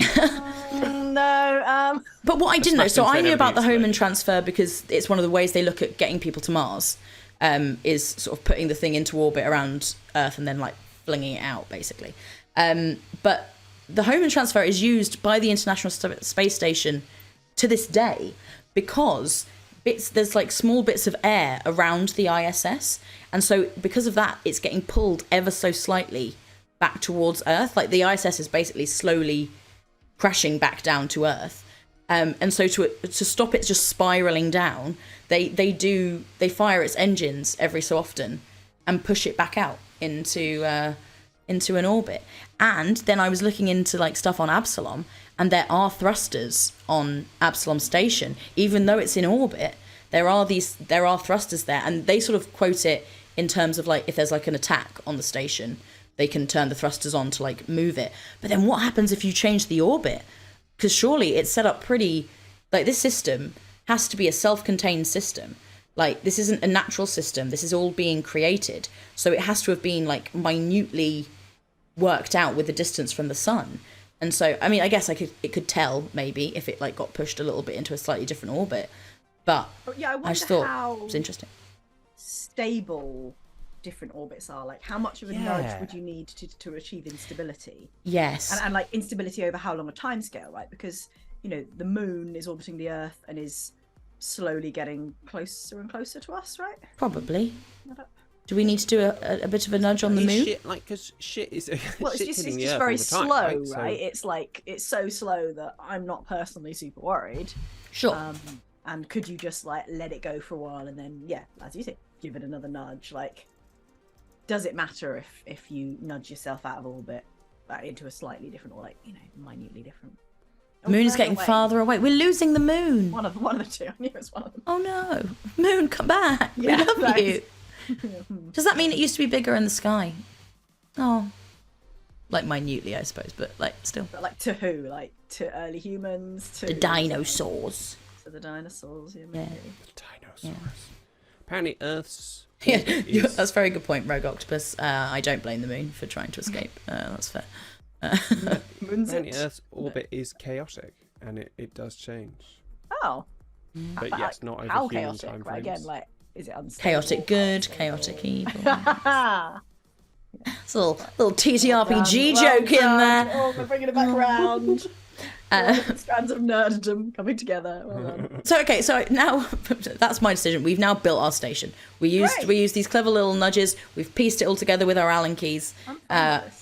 No. But what I didn't know, so I knew about the everything Hohmann transfer because it's one of the ways they look at getting people to Mars, is sort of putting the thing into orbit around Earth and then like flinging it out, basically. But the Hohmann transfer is used by the International Space Station to this day because there's like small bits of air around the ISS, and so because of that, it's getting pulled ever so slightly back towards Earth. Like the ISS is basically slowly crashing back down to Earth, and so to stop it just spiraling down, they fire its engines every so often and push it back out into an orbit. And then I was looking into like stuff on Absalom, and there are thrusters on Absalom Station, even though it's in orbit. There are thrusters there, and they sort of quote it in terms of like if there's like an attack on the station, they can turn the thrusters on to like move it. But then what happens if you change the orbit? Because surely it's set up pretty like this system has to be a self-contained system. Like this isn't a natural system. This is all being created, so it has to have been like minutely worked out with the distance from the sun. And so, I mean, I guess it could tell maybe if it like got pushed a little bit into a slightly different orbit. But I just thought it was interesting. Stable different orbits are. Like, how much of a nudge would you need to achieve instability? Yes. And like instability over how long a time scale, right? Because, you know, the moon is orbiting the Earth and is slowly getting closer and closer to us, right? Probably. Do we need to do a bit of a nudge on the moon? Shit, like, because shit is well, it's just very slow, right? It's like it's so slow that I'm not personally super worried. Sure. And could you just like let it go for a while and then, yeah, as you say, give it another nudge? Like, does it matter if you nudge yourself out of orbit into a slightly different, or like, you know, minutely different? The moon is getting farther away. We're losing the moon. One of the two. I knew it was one of them. Oh no, moon, come back! Yeah, we love thanks. you. Does that mean it used to be bigger in the sky? Oh, like minutely, I suppose, but like still. But like to who? Like to early humans? To the dinosaurs. To the dinosaurs, yeah. Maybe. Dinosaurs. Yeah. Apparently, Earth's. Yeah, that's a very good point, Rogue Octopus. I don't blame the moon for trying to escape. That's fair. Apparently, Earth's orbit is chaotic, and it does change. Oh. But yes, not over how human chaotic, time right? Again, frames. like, is it unstable? Chaotic good, chaotic evil. It's a little TTRPG joke in there. Oh, we're bringing it back around. Different strands of nerddom coming together. Well done. So now that's my decision. We've now built our station. We used these clever little nudges. We've pieced it all together with our Allen keys.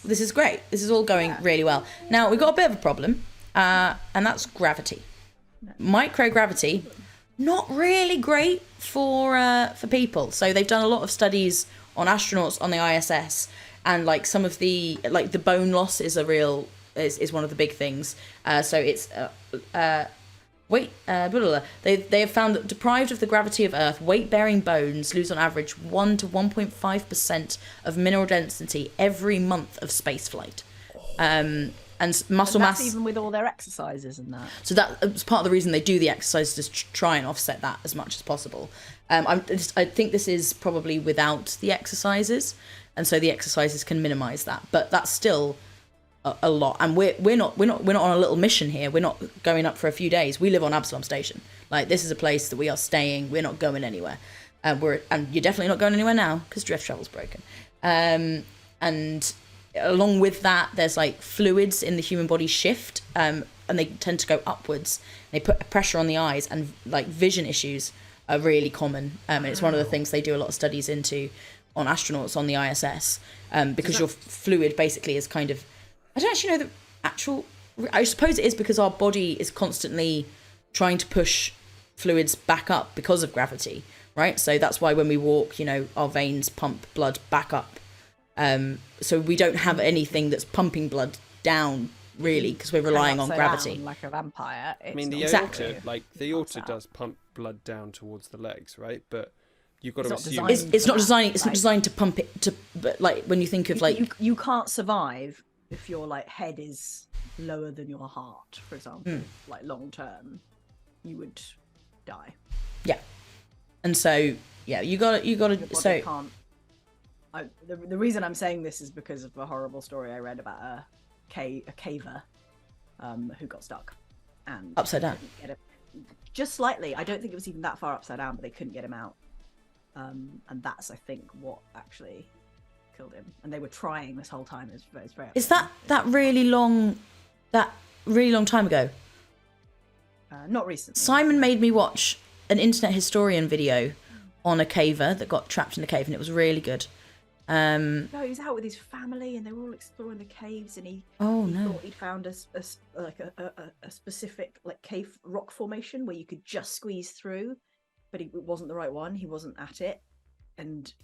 This is great. This is all going really well. Now we've got a bit of a problem, and that's gravity. Microgravity, not really great for people. So they've done a lot of studies on astronauts on the ISS, and like some of the bone loss is is one of the big things. So it's they have found that deprived of the gravity of Earth, weight-bearing bones lose on average 1 to 1.5% of mineral density every month of spaceflight. And muscle And that's mass. even with all their exercises and that. So that's part of the reason they do the exercises to try and offset that as much as possible. I think this is probably without the exercises, and so the exercises can minimise that. But that's still a lot, and we're not on a little mission here. We're not going up for a few days. We live on Absalom Station. Like, this is a place that we are staying. We're not going anywhere. And you're definitely not going anywhere now because drift travel's broken. And along with that, there's like fluids in the human body shift, and they tend to go upwards. They put pressure on the eyes, and like vision issues are really common. And it's one of the things they do a lot of studies into on astronauts on the ISS, because your fluid basically is kind of, I don't actually know the actual, I suppose it is because our body is constantly trying to push fluids back up because of gravity, right? So that's why when we walk, our veins pump blood back up. So we don't have anything that's pumping blood down, really, because we're relying on gravity. Like a vampire. I mean, the aorta does pump blood down towards the legs, right? But you've got to assume it's not designed to pump it to. But like when you think of like you can't survive if your like head is lower than your heart, for example. Like long term, you would die. Yeah, and so you got to so. Can't. The reason I'm saying this is because of a horrible story I read about a caver who got stuck and upside down. Just slightly. I don't think it was even that far upside down, but they couldn't get him out. And that's, I think, what actually killed him. And they were trying this whole time. It's very. Is that really long time ago? Not recently. Simon made me watch an internet historian video on a caver that got trapped in a cave, and it was really good. No, he was out with his family, and they were all exploring the caves, and he thought he'd found a specific like cave rock formation where you could just squeeze through, but it wasn't the right one. He wasn't at it, and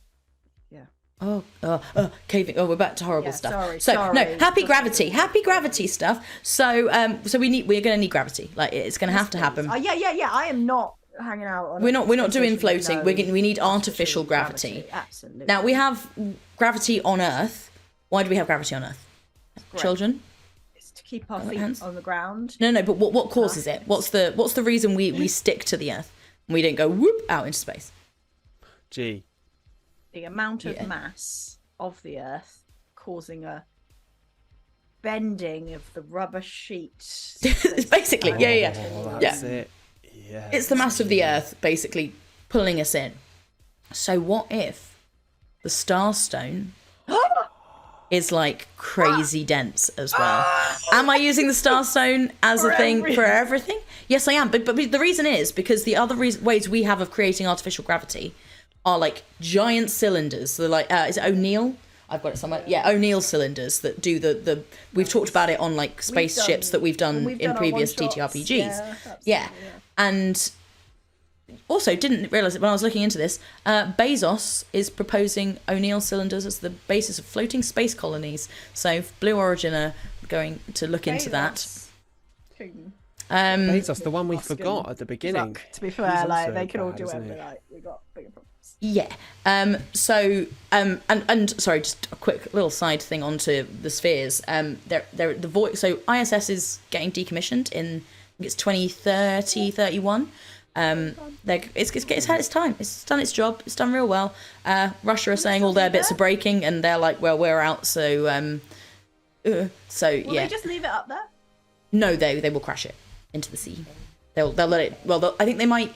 yeah. Caving. Oh, we're back to horrible stuff. Sorry. No, happy gravity stuff. So we're going to need gravity. Like, it's going to have to happen. Yeah. I am not hanging out on. We're not doing floating. We need artificial gravity. Absolutely. Now we have gravity on Earth. Why do we have gravity on Earth? Children? It's to keep our feet on the ground. No. But what causes it? What's the reason we stick to the Earth and we don't go whoop out into space? Gee. The amount of mass of the Earth causing a bending of the rubber sheet. Basically, That's it. Yeah. It's the mass of the Earth basically pulling us in. So what if the Starstone is like crazy dense as well? Am I using the Starstone as a thing for everything? Yes, I am. But the reason is because the other ways we have of creating artificial gravity are like giant cylinders. So like, is it O'Neill? I've got it somewhere. Yeah, O'Neill cylinders that do the. We've talked about it on like spaceships that we've done in previous TTRPGs. Yeah. And also didn't realise it when I was looking into this. Bezos is proposing O'Neill cylinders as the basis of floating space colonies. So Blue Origin are going to look into that. Bezos, the one we forgot at the beginning. To be fair, like they can all do whatever they like. We got bigger problems. Yeah. And sorry, just a quick little side thing onto the spheres. So ISS is getting decommissioned in, I think it's 2030, 31. It's had its time. It's done its job. It's done real well. Russia are saying all their bits are breaking, and they're like, well, we're out. So Will they just leave it up there? No, they will crash it into the sea. They'll let it. Well, I think they might.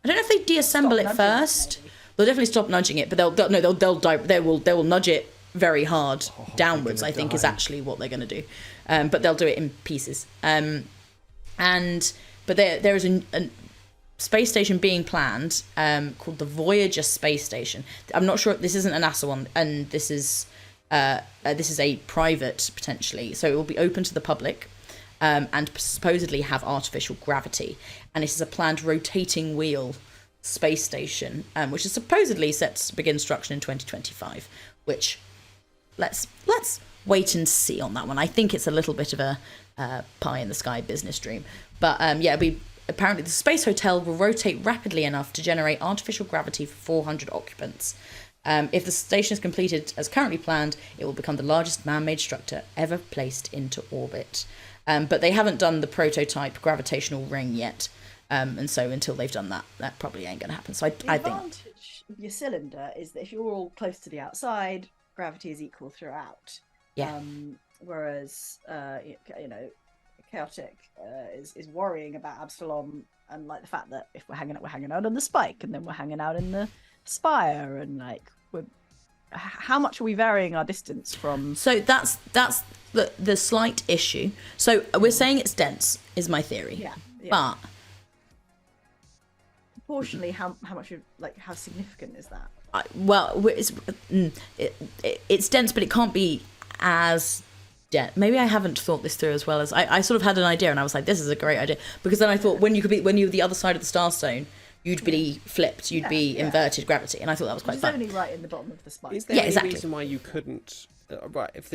I don't know if they deassemble it first. They'll definitely stop nudging it, but they will nudge it very hard downwards. I think is actually what they're going to do, but they'll do it in pieces. But there is a space station being planned called the Voyager space station. I'm not sure. This isn't a NASA one, and this is a private potentially. So it will be open to the public. And supposedly have artificial gravity, and it is a planned rotating wheel space station, which is supposedly set to begin construction in 2025. Which, let's wait and see on that one. I think it's a little bit of a pie in the sky business dream, but apparently the space hotel will rotate rapidly enough to generate artificial gravity for 400 occupants. If the station is completed as currently planned, it will become the largest man-made structure ever placed into orbit. But they haven't done the prototype gravitational ring yet, and so until they've done that, that probably ain't going to happen. So I think the advantage of your cylinder is that if you're all close to the outside, gravity is equal throughout. Yeah. Whereas chaotic is worrying about Absalom, and like the fact that if we're hanging out on the spike, and then we're hanging out in the spire, and like how much are we varying our distance from? So that's the slight issue. So we're saying it's dense, is my theory. Yeah. But proportionally, how much how significant is that? It's dense, but it can't be as dense. Maybe I haven't thought this through as well as I sort of had an idea, and I was like, this is a great idea, because then I thought when you were the other side of the Starstone, you'd be flipped, you'd be inverted gravity, and I thought that was quite fun. It's only right in the bottom of the spike. Is there any reason why you couldn't? Right, if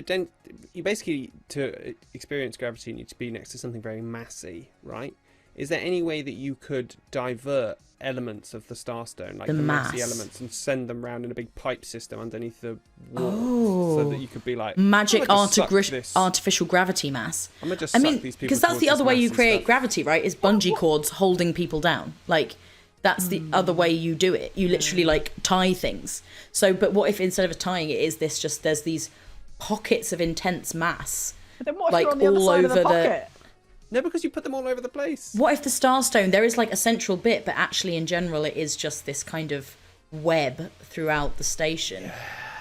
you basically, to experience gravity, you need to be next to something very massy, right? Is there any way that you could divert elements of the Starstone, like the massy elements, and send them round in a big pipe system underneath the wall, so that you could be like magic artificial gravity mass? I'm gonna just suck these people, because that's the other way you create gravity, right? Is bungee cords holding people down, like. That's the other way you do it. You literally tie things. So, but what if instead of tying it, there's these pockets of intense mass, but then what if you're on the other side of the pocket? No, because you put them all over the place. What if the Starstone, there is a central bit, but actually in general it is just this kind of web throughout the station. Yeah.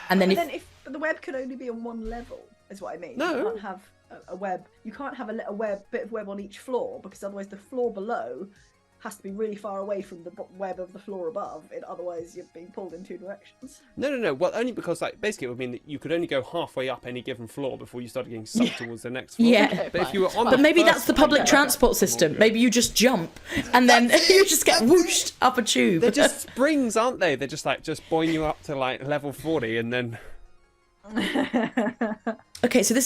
And then if the web could only be on one level, is what I mean. No. You can't have a web. You can't have a bit of web on each floor, because otherwise the floor below has to be really far away from the web of the floor above. Otherwise, you're being pulled in two directions. No. Well, only because basically it would mean that you could only go halfway up any given floor before you started getting sucked towards the next floor. Yeah, okay, but if you were on, but maybe that's the public transport system. Maybe you just jump and then you just get whooshed up a tube. They're just springs, aren't they? They're just buoying you up to level 40 and then. Okay, so I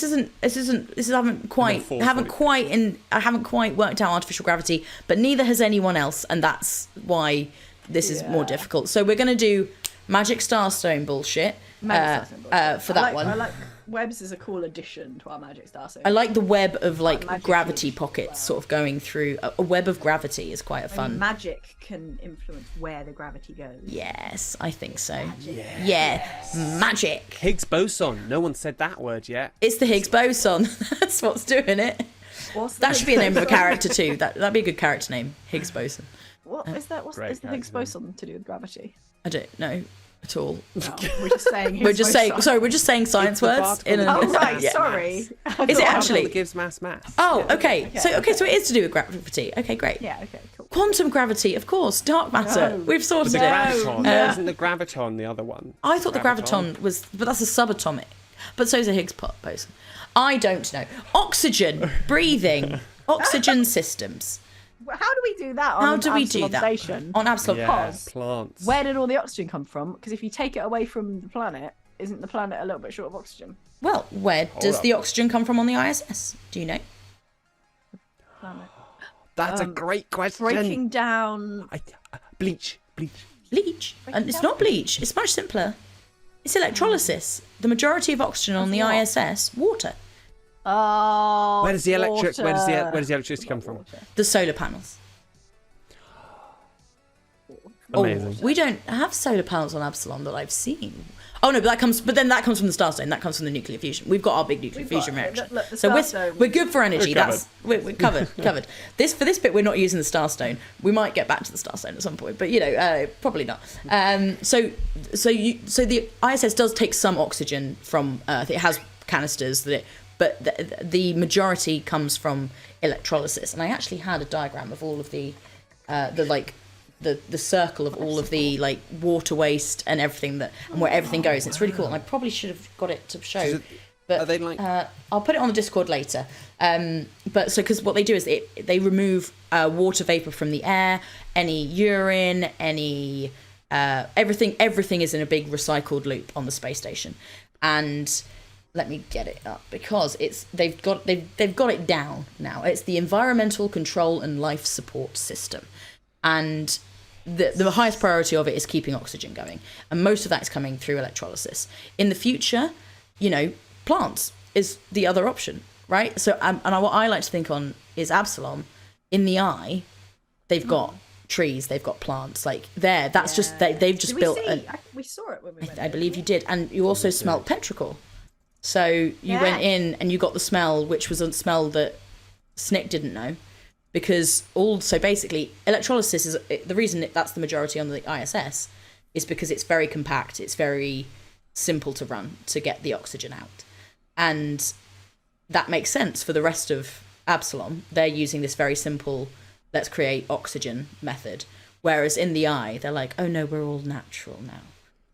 haven't quite worked out artificial gravity, but neither has anyone else, and that's why this is more difficult. So we're going to do magic starstone bullshit for that one. I like webs as a cool addition to our magic starstone. I like the web of gravity pockets sort of going through. A web of gravity is quite fun. Magic can influence where the gravity goes. Yes, I think so. Yes. Magic. Higgs boson. No one said that word yet. It's the Higgs boson. That's what's doing it. That should be a name of a character too. That'd be a good character name. Higgs boson. What is that? What's the Higgs boson to do with gravity? I don't know at all. No, we're just saying. We're just saying science words. Right. Sorry. Is it actually? That gives mass. Oh, okay. So it is to do with gravity. Okay, great. Yeah. Okay. Cool. Quantum gravity, of course. Dark matter. No. We've sorted it. Isn't the graviton the other one? I thought the graviton was, but that's a subatomic. But so is a Higgs boson. I don't know. Oxygen, breathing, oxygen systems. How do we do that on Absalom Station? On Absalom Files? Plants. Where did all the oxygen come from? Because if you take it away from the planet, isn't the planet a little bit short of oxygen? Well, where does the oxygen come from on the ISS? Do you know? Planet. That's a great question. Breaking down... Bleach. And it's not bleach. It's much simpler. It's electrolysis. The majority of oxygen on the ISS, water. Oh, where does the electricity come from? The solar panels. Amazing. We don't have solar panels on Absalom that I've seen. Oh no, but then that comes from the Starstone. That comes from the nuclear fusion. We've got our big nuclear fusion reaction. Look, the So Starstone- we're good for energy. We're We're covered. Covered. For this bit, we're not using the Starstone. We might get back to the Starstone at some point, but probably not. So the ISS does take some oxygen from Earth. It has canisters but the majority comes from electrolysis. And I actually had a diagram of all of the circle of all of the like water waste and everything and where everything goes. It's really cool, and I probably should have got it to show. But are they like... I'll put it on the Discord later. But so because what they do is they remove water vapor from the air, any urine, any everything is in a big recycled loop on the space station. And let me get it up because they've got it down now. It's the Environmental Control and Life Support System, and the highest priority of it is keeping oxygen going, and most of that is coming through electrolysis. In the future, plants is the other option, right? So and what I like to think on is Absalom. In the eye, they've got trees, they've got plants, like there. That's just they've just built. We saw it when we went. I believe you did, and you also smelt petrichor. So you went in and you got the smell, which was a smell that Snick didn't know, because basically electrolysis is the reason that's the majority on the ISS is because it's very compact, it's very simple to run to get the oxygen out, and that makes sense for the rest of Absalom. They're using this very simple let's create oxygen method, whereas in the eye they're like, oh no, we're all natural now.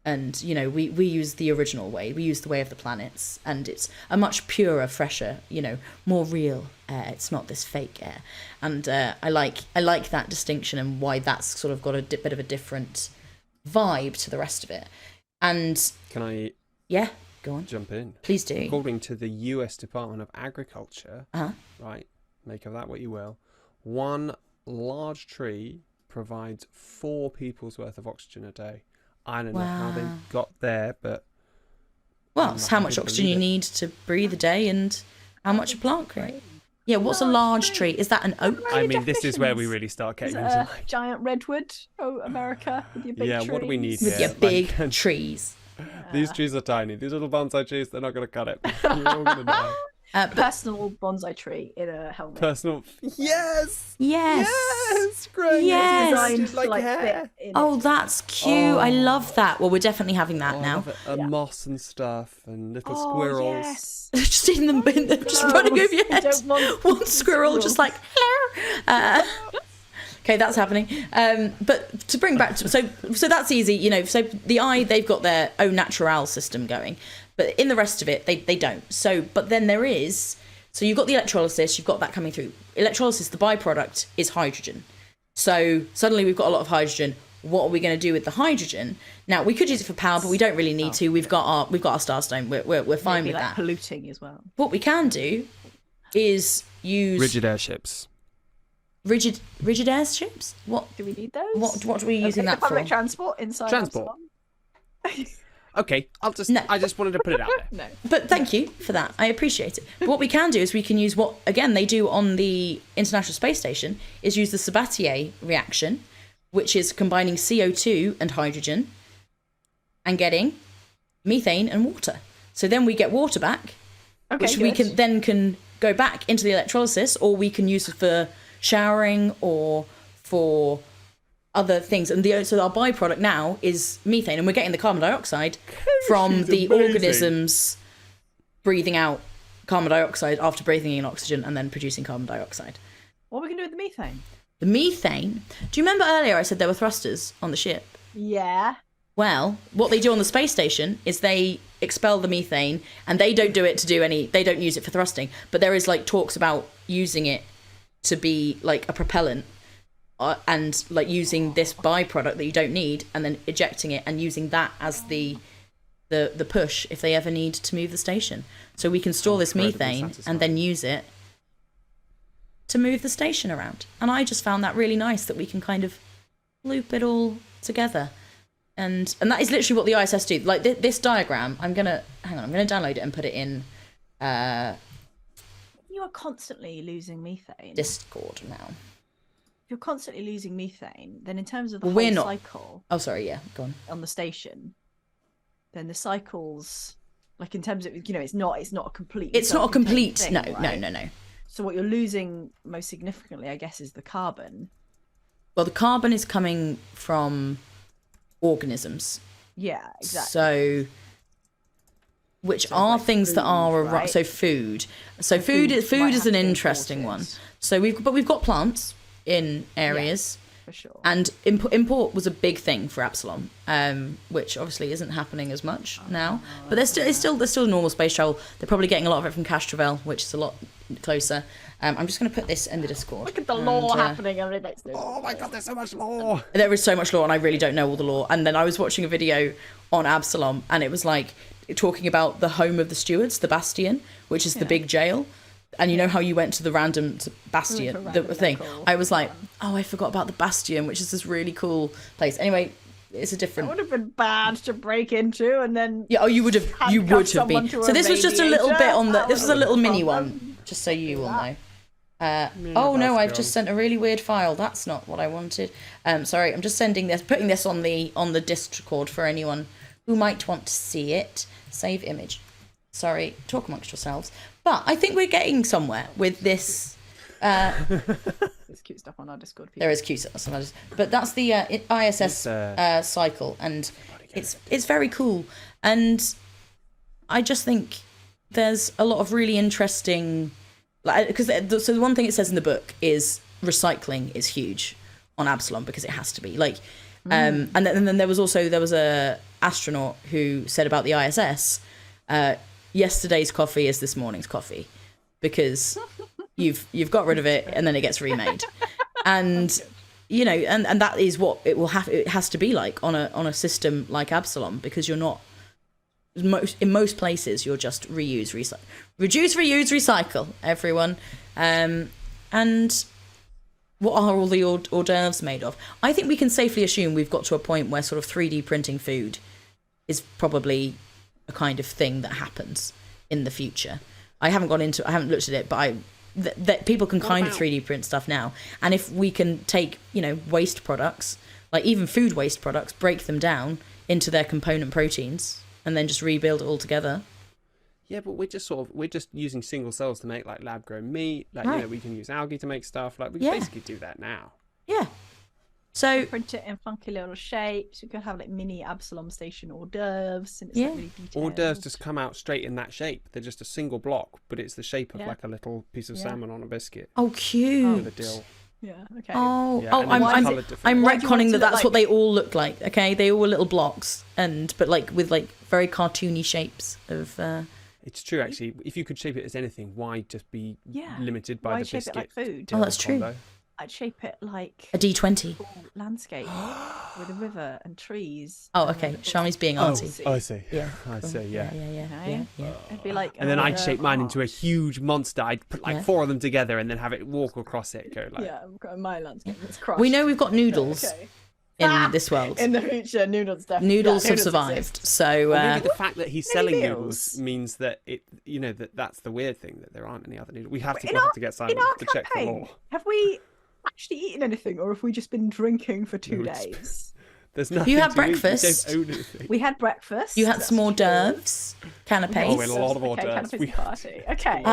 And, we use the original way. We use the way of the planets. And it's a much purer, fresher, more real air. It's not this fake air. And I like that distinction and why that's sort of got a bit of a different vibe to the rest of it. And... Can I... Yeah, go on. Jump in. Please do. According to the US Department of Agriculture, right, make of that what you will, one large tree provides 4 people's worth of oxygen a day. I don't know how they got there, but... Well, it's how much oxygen you need to breathe a day and how much a plant creates. Yeah, what's a large tree? Is that an oak? I mean, this is where we really start getting into... giant redwood, America, with your big trees. What do we need With here? your big trees. These trees are tiny. These little bonsai trees, they're not going to cut it. You're all going to die. Personal bonsai tree in a helmet. Personal... Yes! Yes! Great! Yes! It's like hair. Oh, that's cute. I love that. Well, we're definitely having that now. And moss and stuff and little squirrels. Yes. Just in them, just running over your head. One squirrel just like, hello. Okay, that's happening. But to bring back to, so that's easy, so the eye, they've got their own natural system going. But in the rest of it, they don't. But then there is... So you've got the electrolysis, you've got that coming through. Electrolysis, the byproduct, is hydrogen. So suddenly we've got a lot of hydrogen. What are we going to do with the hydrogen? Now, we could use it for power, but we don't really need to. We've got our Starstone. We're fine with that. Polluting as well. What we can do is use... Rigid airships. Rigid airships? What? Do we need those? What are we using that for? Public transport inside Transport. Okay, I just wanted to put it out there. No. But thank you for that. I appreciate it. But what we can do is we can use what, again, they do on the International Space Station, is use the Sabatier reaction, which is combining CO2 and hydrogen and getting methane and water. So then we get water back, which we can go back into the electrolysis, or we can use it for showering or for other things. And so our byproduct now is methane, and we're getting the carbon dioxide from the organisms breathing out carbon dioxide after breathing in oxygen and then producing carbon dioxide. What are we going to do with the methane? The methane... Do you remember earlier I said there were thrusters on the ship? Yeah. Well, what they do on the space station is they expel the methane, and they don't do it to do any... They don't use it for thrusting, but there is talks about using it to be like a propellant, and using this byproduct that you don't need and then ejecting it and using that as the push if they ever need to move the station. So we can store this methane and then use it to move the station around. And I just found that really nice that we can kind of loop it all together. And that is literally what the ISS do. This diagram, I'm going to download it and put it in You are constantly losing methane. Discord now. If you're constantly losing methane, then in terms of the We're whole not. cycle Oh, sorry, yeah, go on. on the station, then the cycles, like in terms of, it's not a complete. It's not a complete. Thing, No, right? no. So what you're losing most significantly, I guess, is the carbon. Well, the carbon is coming from organisms. Yeah, exactly. So, which are like things food, that are right? So food. So food is an interesting one. So we've got plants in areas. Yeah, for sure. And import was a big thing for Absalom, which obviously isn't happening as much now. But there's still normal space travel. They're probably getting a lot of it from Castrovel, which is a lot closer. I'm just going to put this in the Discord. Look at the lore happening. Oh my god, there's so much lore. There is so much lore, and I really don't know all the lore. And then I was watching a video on Absalom, and it was like talking about the home of the stewards, the Bastion, which is the big jail. And you know how you went to the random Bastion, the thing. I was like, oh, I forgot about the Bastion, which is this really cool place. Anyway, it's a different. It would have been bad to break into, and then you would have been. So this was just a little bit on the. This was a little mini one, just so you all know. Oh no, I've just sent a really weird file. That's not what I wanted. Sorry, I'm just putting this on the Discord for anyone who might want to see it. Save image. Sorry, talk amongst yourselves. But I think we're getting somewhere with this. There's cute stuff on our Discord. There is cute stuff on our Discord. But that's the ISS cycle, and it's very cool. And I just think there's a lot of really interesting. So the one thing it says in the book is recycling is huge on Absalom because it has to be and then there was a astronaut who said about the ISS, yesterday's coffee is this morning's coffee because you've got rid of it and then it gets remade, and and that is what it has to be like on a system like Absalom, because you're not. In most places, you're just reduce, reuse, recycle, everyone. And what are all the hors d'oeuvres made of? I think we can safely assume we've got to a point where sort of 3D printing food is probably a kind of thing that happens in the future. I haven't looked at it, but that people can kind of 3D print stuff now. And if we can take, waste products, like even food waste products, break them down into their component proteins, and then just rebuild it all together. Yeah, but we're just using single cells to make like lab grown meat. Like we can use algae to make stuff. Like we can basically do that now. Yeah. So print it in funky little shapes. You could have like mini Absalom Station hors d'oeuvres, and it's like really detailed. Hors d'oeuvres just come out straight in that shape. They're just a single block, but it's the shape of like a little piece of salmon on a biscuit. Oh, cute. With a dill. Yeah. Okay. I'm retconning that's what they all look like. Okay, they all were little blocks, but with very cartoony shapes of. It's true, actually. If you could shape it as anything, why just be limited by the biscuit? Shape it like food? Oh, that's true. I'd shape it like a D20 landscape with a river and trees. Oh, okay. Shamini's being artsy. Oh, I see. Yeah. I see. Yeah. It'd be like. And then I'd shape mine into a huge monster. I'd put four of them together and then have it walk across it. My landscape is crushed. We know we've got noodles. Okay. In this world, in the future, noodles definitely. Noodles have survived. So maybe the fact that he's selling noodles means that that's the weird thing, that there aren't any other noodles. We have to get Simon to check the law. Have we actually eaten anything, or have we just been drinking for 2 days? There's nothing. You had breakfast. We had breakfast. You had some hors d'oeuvres, canapes. Oh, we had a lot of hors d'oeuvres. Okay.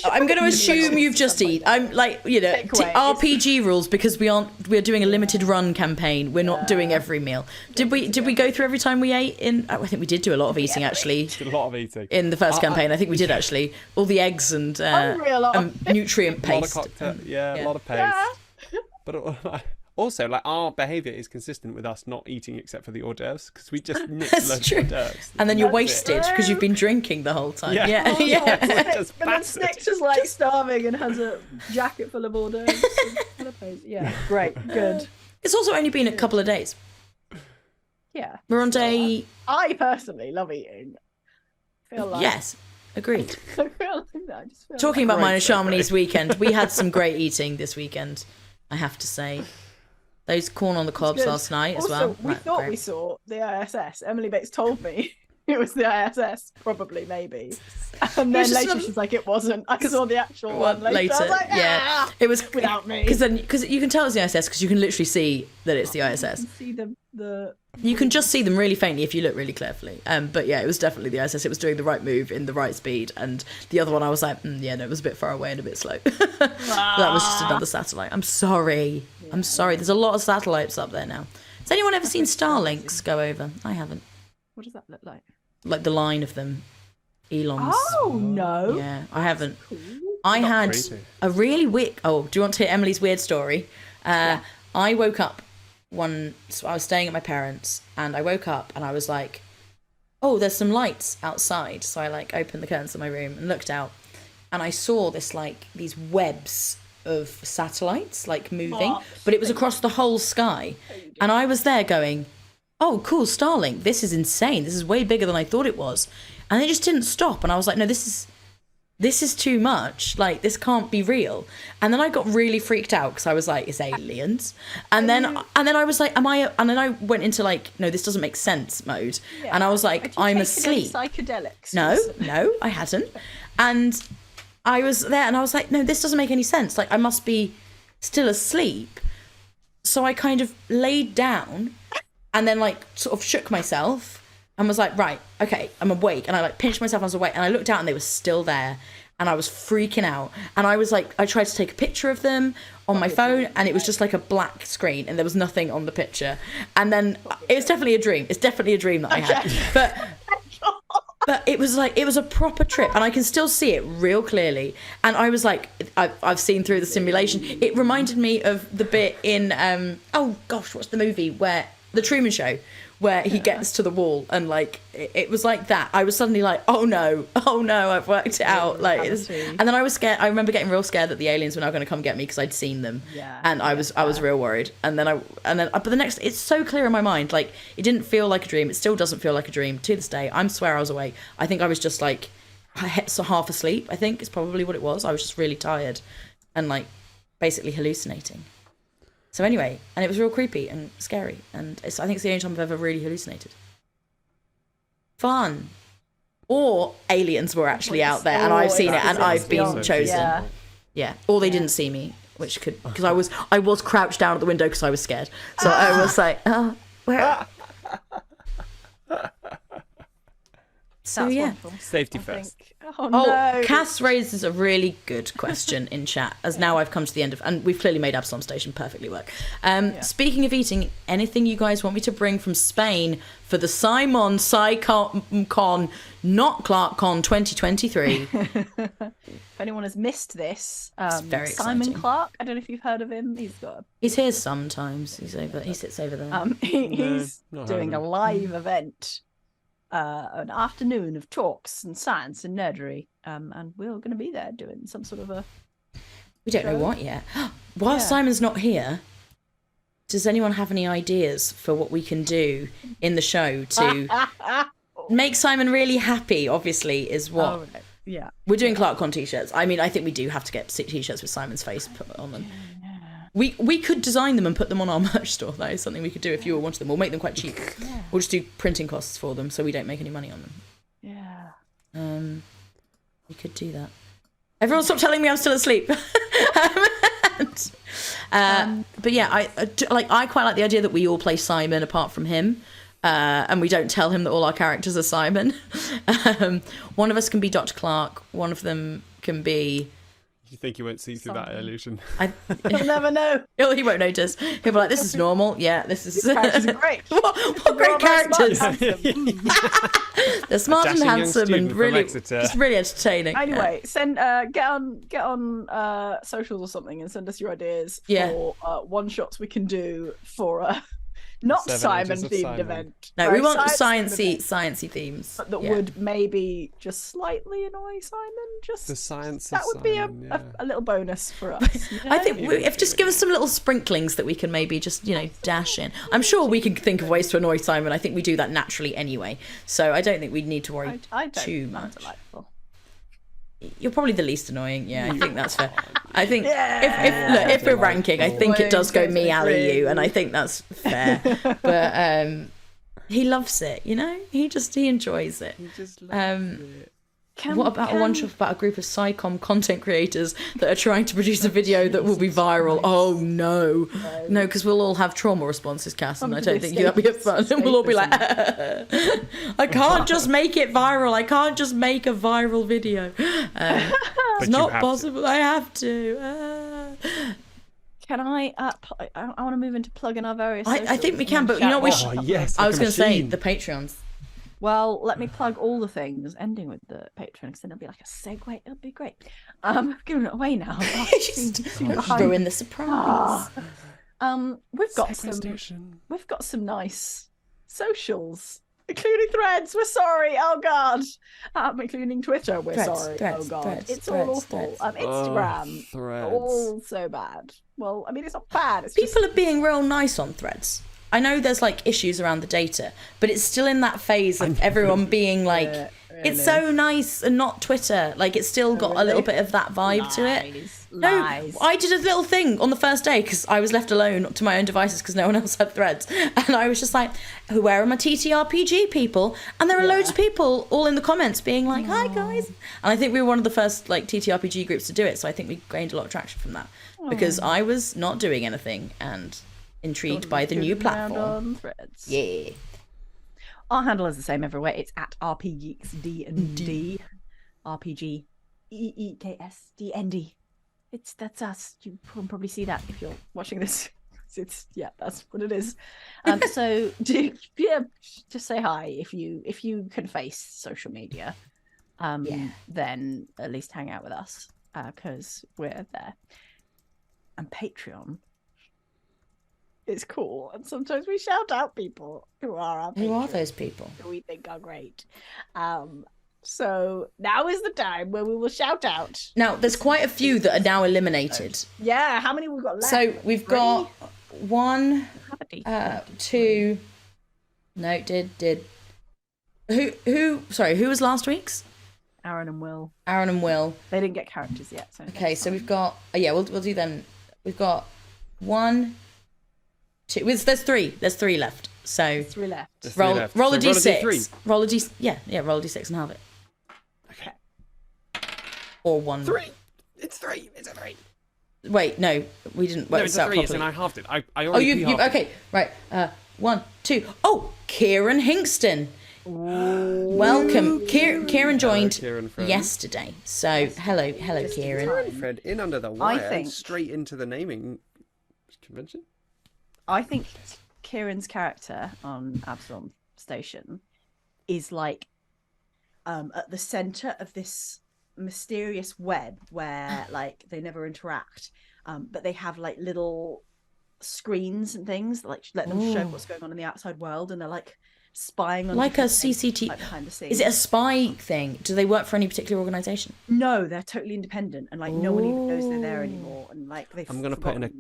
I'm going to assume you've just eaten. I'm RPG rules, because we're doing a limited run campaign. We're not doing every meal. Did we go through every time we ate I think we did do a lot of eating actually. Did a lot of eating in the first campaign. I think we did actually. All the eggs and nutrient paste. A lot of a lot of paste. But also, our behaviour is consistent with us not eating except for the hors d'oeuvres, because we just nick loads of hors d'oeuvres. And then you're wasted because you've been drinking the whole time. And then Snick's just starving and has a jacket full of hors d'oeuvres. Great, good. It's also only been a couple of days. Yeah. We're on day... I personally love eating. Yes, agreed. I feel Talking about mine and Shamini's weekend, we had some great eating this weekend, I have to say. Those corn on the cobs last night as well. We thought we saw the ISS. Emily Bates told me it was the ISS, probably, maybe. And then later she's like, it wasn't. I saw the actual one later. I was like, yeah, it was without me. Because you can tell it's the ISS because you can literally see that it's the ISS. You can see the. You can just see them really faintly if you look really carefully. But yeah, it was definitely the ISS. It was doing the right move in the right speed, and the other one I was like, yeah, no, it was a bit far away and a bit slow. That was just another satellite. I'm sorry. Yeah. I'm sorry. There's a lot of satellites up there now. Has anyone ever seen Starlinks go over? I haven't. What does that look like? Like the line of them. Elon's. Oh, no. Yeah, I haven't. Cool. I had crazy. a really weird... Oh, do you want to hear Emily's weird story? I woke up so I was staying at my parents', and I woke up and I was like, oh, there's some lights outside. So I like opened the curtains of my room and looked out, and I saw this like these webs of satellites like moving, but it was across the whole sky. And I was there going, oh, cool, Starlink. This is insane. This is way bigger than I thought it was. And they just didn't stop. And I was like, no, this is too much. Like, this can't be real. And then I got really freaked out because I was like, it's aliens. And then I was like, am I? And then I went into like, no, this doesn't make sense mode. Yeah. And I was like, I'm asleep. Psychedelics. No, I hadn't. And I was there and I was like, no, this doesn't make any sense. Like, I must be still asleep. So I kind of laid down and then like sort of shook myself and was like, right, okay, I'm awake. And I like pinched myself, I was awake, and I looked out and they were still there. And I was freaking out. And I was like, I tried to take a picture of them on my phone, and it was just like a black screen and there was nothing on the picture. And then it was definitely a dream. It's definitely a dream that I had. But it was like, it was a proper trip, and I can still see it real clearly. And I was like, I've seen through the simulation. It reminded me of the bit in, oh gosh, what's the movie where, The Truman Show, where he gets to the wall, and like it was like that. I was suddenly like, oh no, I've worked it out. Like, and then I was scared. I remember getting real scared that the aliens were now going to come get me because I'd seen them, and I was real worried. But the next, it's so clear in my mind. Like, it didn't feel like a dream. It still doesn't feel like a dream to this day. I swear I was awake. I think I was just like half asleep. I think is probably what it was. I was just really tired, and like basically hallucinating. So anyway, and it was real creepy and scary, and I think it's the only time I've ever really hallucinated. Fun. Or aliens were actually out there, and I've seen it, and I've been chosen. Yeah. Or they didn't see me, which could, because I was crouched down at the window because I was scared. So I was like, oh, where? So yeah, wonderful. Safety first. Oh no! Cass raises a really good question in chat. As now I've come to the end of, and we've clearly made Absalom Station perfectly work. Speaking of eating, anything you guys want me to bring from Spain for the Simon SciCon, not ClarkCon 2023? If anyone has missed this, very Simon exciting. Clark. I don't know if you've heard of him. He's here sometimes. He sits over there. He's doing a live event. An afternoon of talks and science and nerdery, and we're going to be there doing some sort of a. We don't know what yet. While Simon's not here, does anyone have any ideas for what we can do in the show to make Simon really happy? Obviously, is what. Oh, yeah. We're doing ClarkCon t-shirts. I mean, I think we do have to get t-shirts with Simon's face put on them. We could design them and put them on our merch store. That is something we could do if you all wanted them. We'll make them quite cheap. Yeah. We'll just do printing costs for them so we don't make any money on them. Yeah. We could do that. Everyone stop telling me I'm still asleep. But yeah, I quite like the idea that we all play Simon apart from him. And we don't tell him that all our characters are Simon. One of us can be Dr. Clark. One of them can be... You think you won't see through that illusion? You'll never know. He won't notice. He'll be like, "This is normal. Yeah, this is." These characters are great. what great characters! They're smart and handsome and really, just really entertaining. Anyway, send get on socials or something and send us your ideas for one shots we can do for not Simon themed event. No, we want sciencey themes. But that would maybe just slightly annoy Simon. Just the science. That would be a little bonus for us. You know? I think if just give us some little sprinklings that we can maybe just dash in. I'm sure we can think of ways to annoy Simon. I think we do that naturally anyway. So I don't think we need to worry too much. Delightful. You're probably the least annoying. Yeah, I think that's fair. I think if we're ranking, I think it does go me, Ali, you, and I think that's fair. But he loves it, you know? He enjoys it. He just loves it. What about a group of SciComm content creators that are trying to produce a video that will be viral? Oh no, because we'll all have trauma responses, Cass, and I don't think that'll be fun. And we'll all be like, I can't just make it viral. I can't just make a viral video. It's not possible. I have to. Can I want to move into plugging our various. I think we can, but you know what? Yes, I was going to say the Patreons. Well, let me plug all the things, ending with the Patreon, because then it'll be like a segue. It'll be great. Giving it away now. Ruin the surprise. We've got some nice socials, including Threads. We're sorry. Oh God. Including Twitter. We're sorry. Oh God. It's all awful. Instagram. Threads. All so bad. Well, I mean, it's not bad. It's People are being real nice on Threads. I know there's like issues around the data, but it's still in that phase of everyone being like, really? It's so nice and not Twitter. Like it's still got a little bit of that vibe to it. No, I did a little thing on the first day because I was left alone to my own devices because no one else had Threads. And I was just like, where are my TTRPG people? And there are loads of people all in the comments being like, hi guys. And I think we were one of the first like TTRPG groups to do it. So I think we gained a lot of traction from that because I was not doing anything and intrigued by the new platform. Threads. Yeah. Our handle is the same everywhere. It's at RPGeeks D&D. RPGeeksDND. That's us. You can probably see that if you're watching this. That's what it is. So just say hi if you can face social media. Then at least hang out with us because we're there. And Patreon. It's cool, and sometimes we shout out people who are our patrons. Who are those people? Who we think are great. So now is the time where we will shout out. Now, there's quite a few that are now eliminated. Yeah, how many we've got left? So we've got 1, 2. No, did. Who? Sorry, who was last week's? Aaron and Will. They didn't get characters yet. So okay, so we've got. We'll do them. We've got 1, 2. There's 3. There's 3 left. So 3 left. Roll a d6. Roll a d6. Roll a d6 and have it. Okay. Or 1. 3. It's 3. It's a 3. Wait, no, we didn't work this out properly. Yes, and I halved it. I already you okay? Right. 1, 2. Oh, Kieran Hinkston. Welcome. Kieran joined yesterday. So hello, Kieran. Fred in under the wire, straight into the naming convention. I think Kieran's character on Absalom Station is like at the center of this mysterious web where like they never interact, but they have like little screens and things that, like let them show what's going on in the outside world, and they're like spying on like a CCTV like behind the scenes. Is it a spy thing? Do they work for any particular organization? No, they're totally independent, and like no one even knows they're there anymore, and like I'm gonna put in a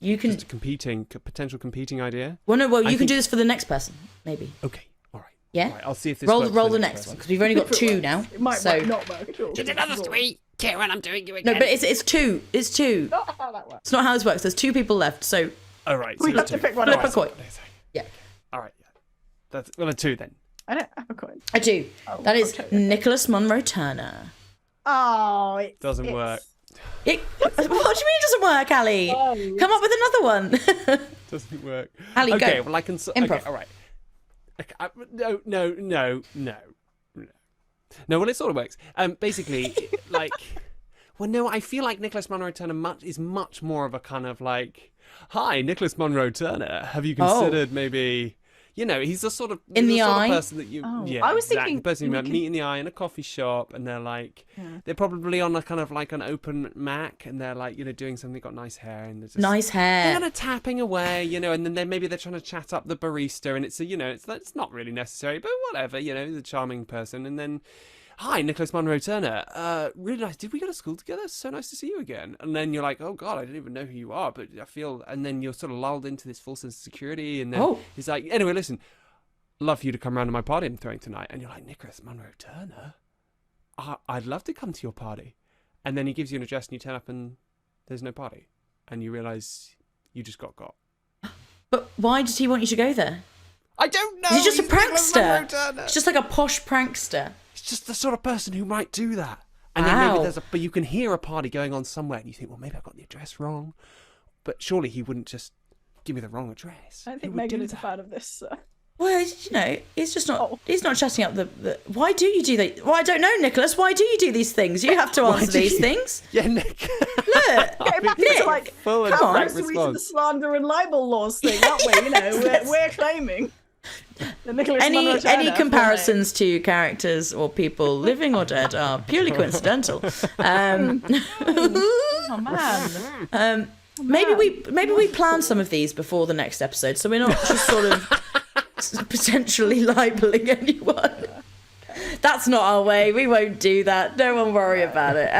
you can just a potential competing idea. Well, you can do this for the next person, maybe. Okay, all right. Yeah, all right, I'll see if this roll works the next one because we've only got 2 now. It might not work at all. Did another 3, Kieran. I'm doing you again. No, but it's 2. It's 2. Not how that works. It's not how this works. There's 2 people left, so all right. We have to pick one. Flip a coin. Yeah. All right. Yeah. That's a 2 then. I don't have a coin. I do. That is Nicholas Monroe Turner. Oh, it doesn't work. What do you mean it doesn't work, Ali? Come up with another one. Doesn't work. Ali, okay, go. Well, I can. Improv. Okay, all right. Okay, no. Well, it sort of works. Basically, like, well, no, I feel like Nicholas Monroe Turner is much more of a kind of like, hi, Nicholas Monroe Turner. Have you considered maybe? You know, he's the sort of in the sort eye. Of person that you. Oh. Yeah, I was exactly. thinking The person you meet in the eye in a coffee shop, and they're like, they're probably on a kind of like an open Mac, and they're like, doing something, got nice hair, and they're just, nice hair. They're kind of tapping away, and then maybe they're trying to chat up the barista, and it's it's not really necessary, but whatever, the charming person, and then. Hi, Nicholas Monroe Turner. Really nice. Did we go to school together? So nice to see you again. And then you're like, oh God, I don't even know who you are, but I feel. And then you're sort of lulled into this false sense of security. And then he's like, anyway, listen, love for you to come around to my party I'm throwing tonight. And you're like, Nicholas Monroe Turner? I'd love to come to your party. And then he gives you an address and you turn up and there's no party. And you realise you just got. But why did he want you to go there? I don't know. He's just a Nicholas Monroe prankster. Turner. He's just like a posh prankster. He's just the sort of person who might do that. And Wow. then maybe but you can hear a party going on somewhere, and you think, well, maybe I got the address wrong. But surely he wouldn't just give me the wrong address. I think Megan is a fan of this. Well, he's just not. He's not chatting up the. Why do you do that? Well, I don't know, Nicholas. Why do you do these things? You have to answer these things. Yeah, Nick. Look, It's like, full and come on, frank so we did response. the slander and libel laws thing, aren't we? You know, we're claiming. The Nicholas Monroe Turner, any comparisons to characters or people living or dead are purely coincidental. Oh man. Maybe we plan some of these before the next episode, so we're not just sort of potentially libeling anyone. That's not our way. We won't do that. No one worry about it.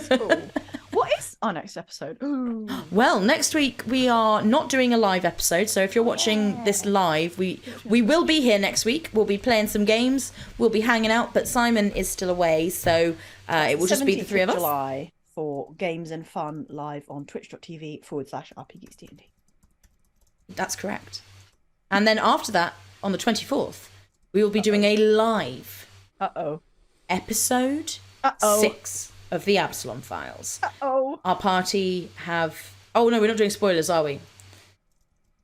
Cool. What is our next episode? Ooh. Well, next week we are not doing a live episode, so if you're watching this live, we will be here next week. We'll be playing some games. We'll be hanging out, but Simon is still away, so it will just be the three of us. July for Games and Fun live on twitch.tv/RPGeeks. That's correct. And then after that, on the 24th, we will be doing a live episode 6 of the Absalom Files. Our party have... Oh, no, we're not doing spoilers, are we?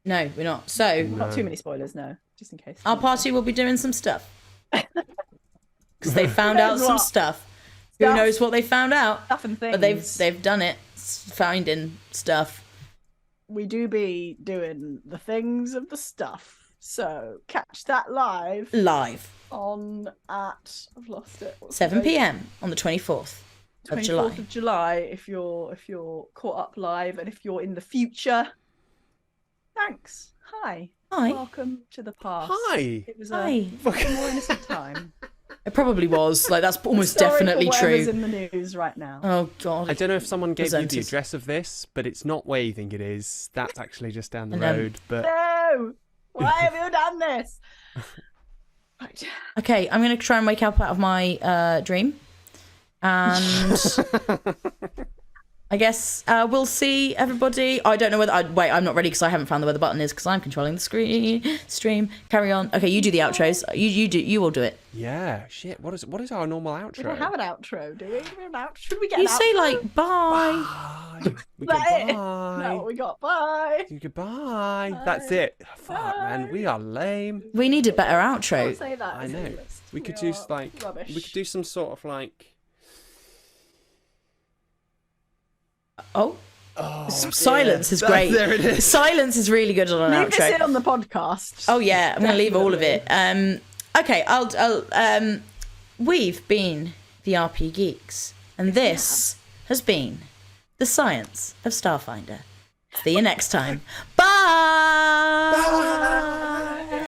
No, we're not. So... Not too many spoilers, no. Just in case. Our party will be doing some stuff. Because they found out some stuff. Who knows what they found out? Stuff and things. But they've done it. Finding stuff. We do be doing the things of the stuff. So catch that live. On at... I've lost it. 7 p.m. on the 24th. 24th of July, if you're caught up live, and if you're in the future, thanks. Hi. Welcome to the past. Hi. It was a more innocent time. It probably was. Like, that's almost definitely true. In the news right now. Oh God. I don't know if someone gave you the address of this, but it's not where you think it is. That's actually just down the road. But no, why have you done this? Right. Okay, I'm gonna try and wake up out of my dream. And I guess we'll see everybody. I don't know whether wait, I'm not ready because I haven't found where the button is because I'm controlling the stream. Carry on. Okay, you do the outros. You will do it. Yeah, shit. What is our normal outro? We don't have an outro, do we? Should we get You an say outro? like bye. We go bye. No, we got bye. Goodbye. That's it. Fuck, man, we are lame. We need a better Don't outro. say that. I know. We could do do like rubbish. we could do some sort of like. Oh, silence is great. There it is. Silence is really good on an Leave this in outro. on the podcast. Oh yeah, I'm gonna leave all of it. Okay, I'll we've been the RP Geeks, and this has been the science of Starfinder. See you next time. Bye. Bye.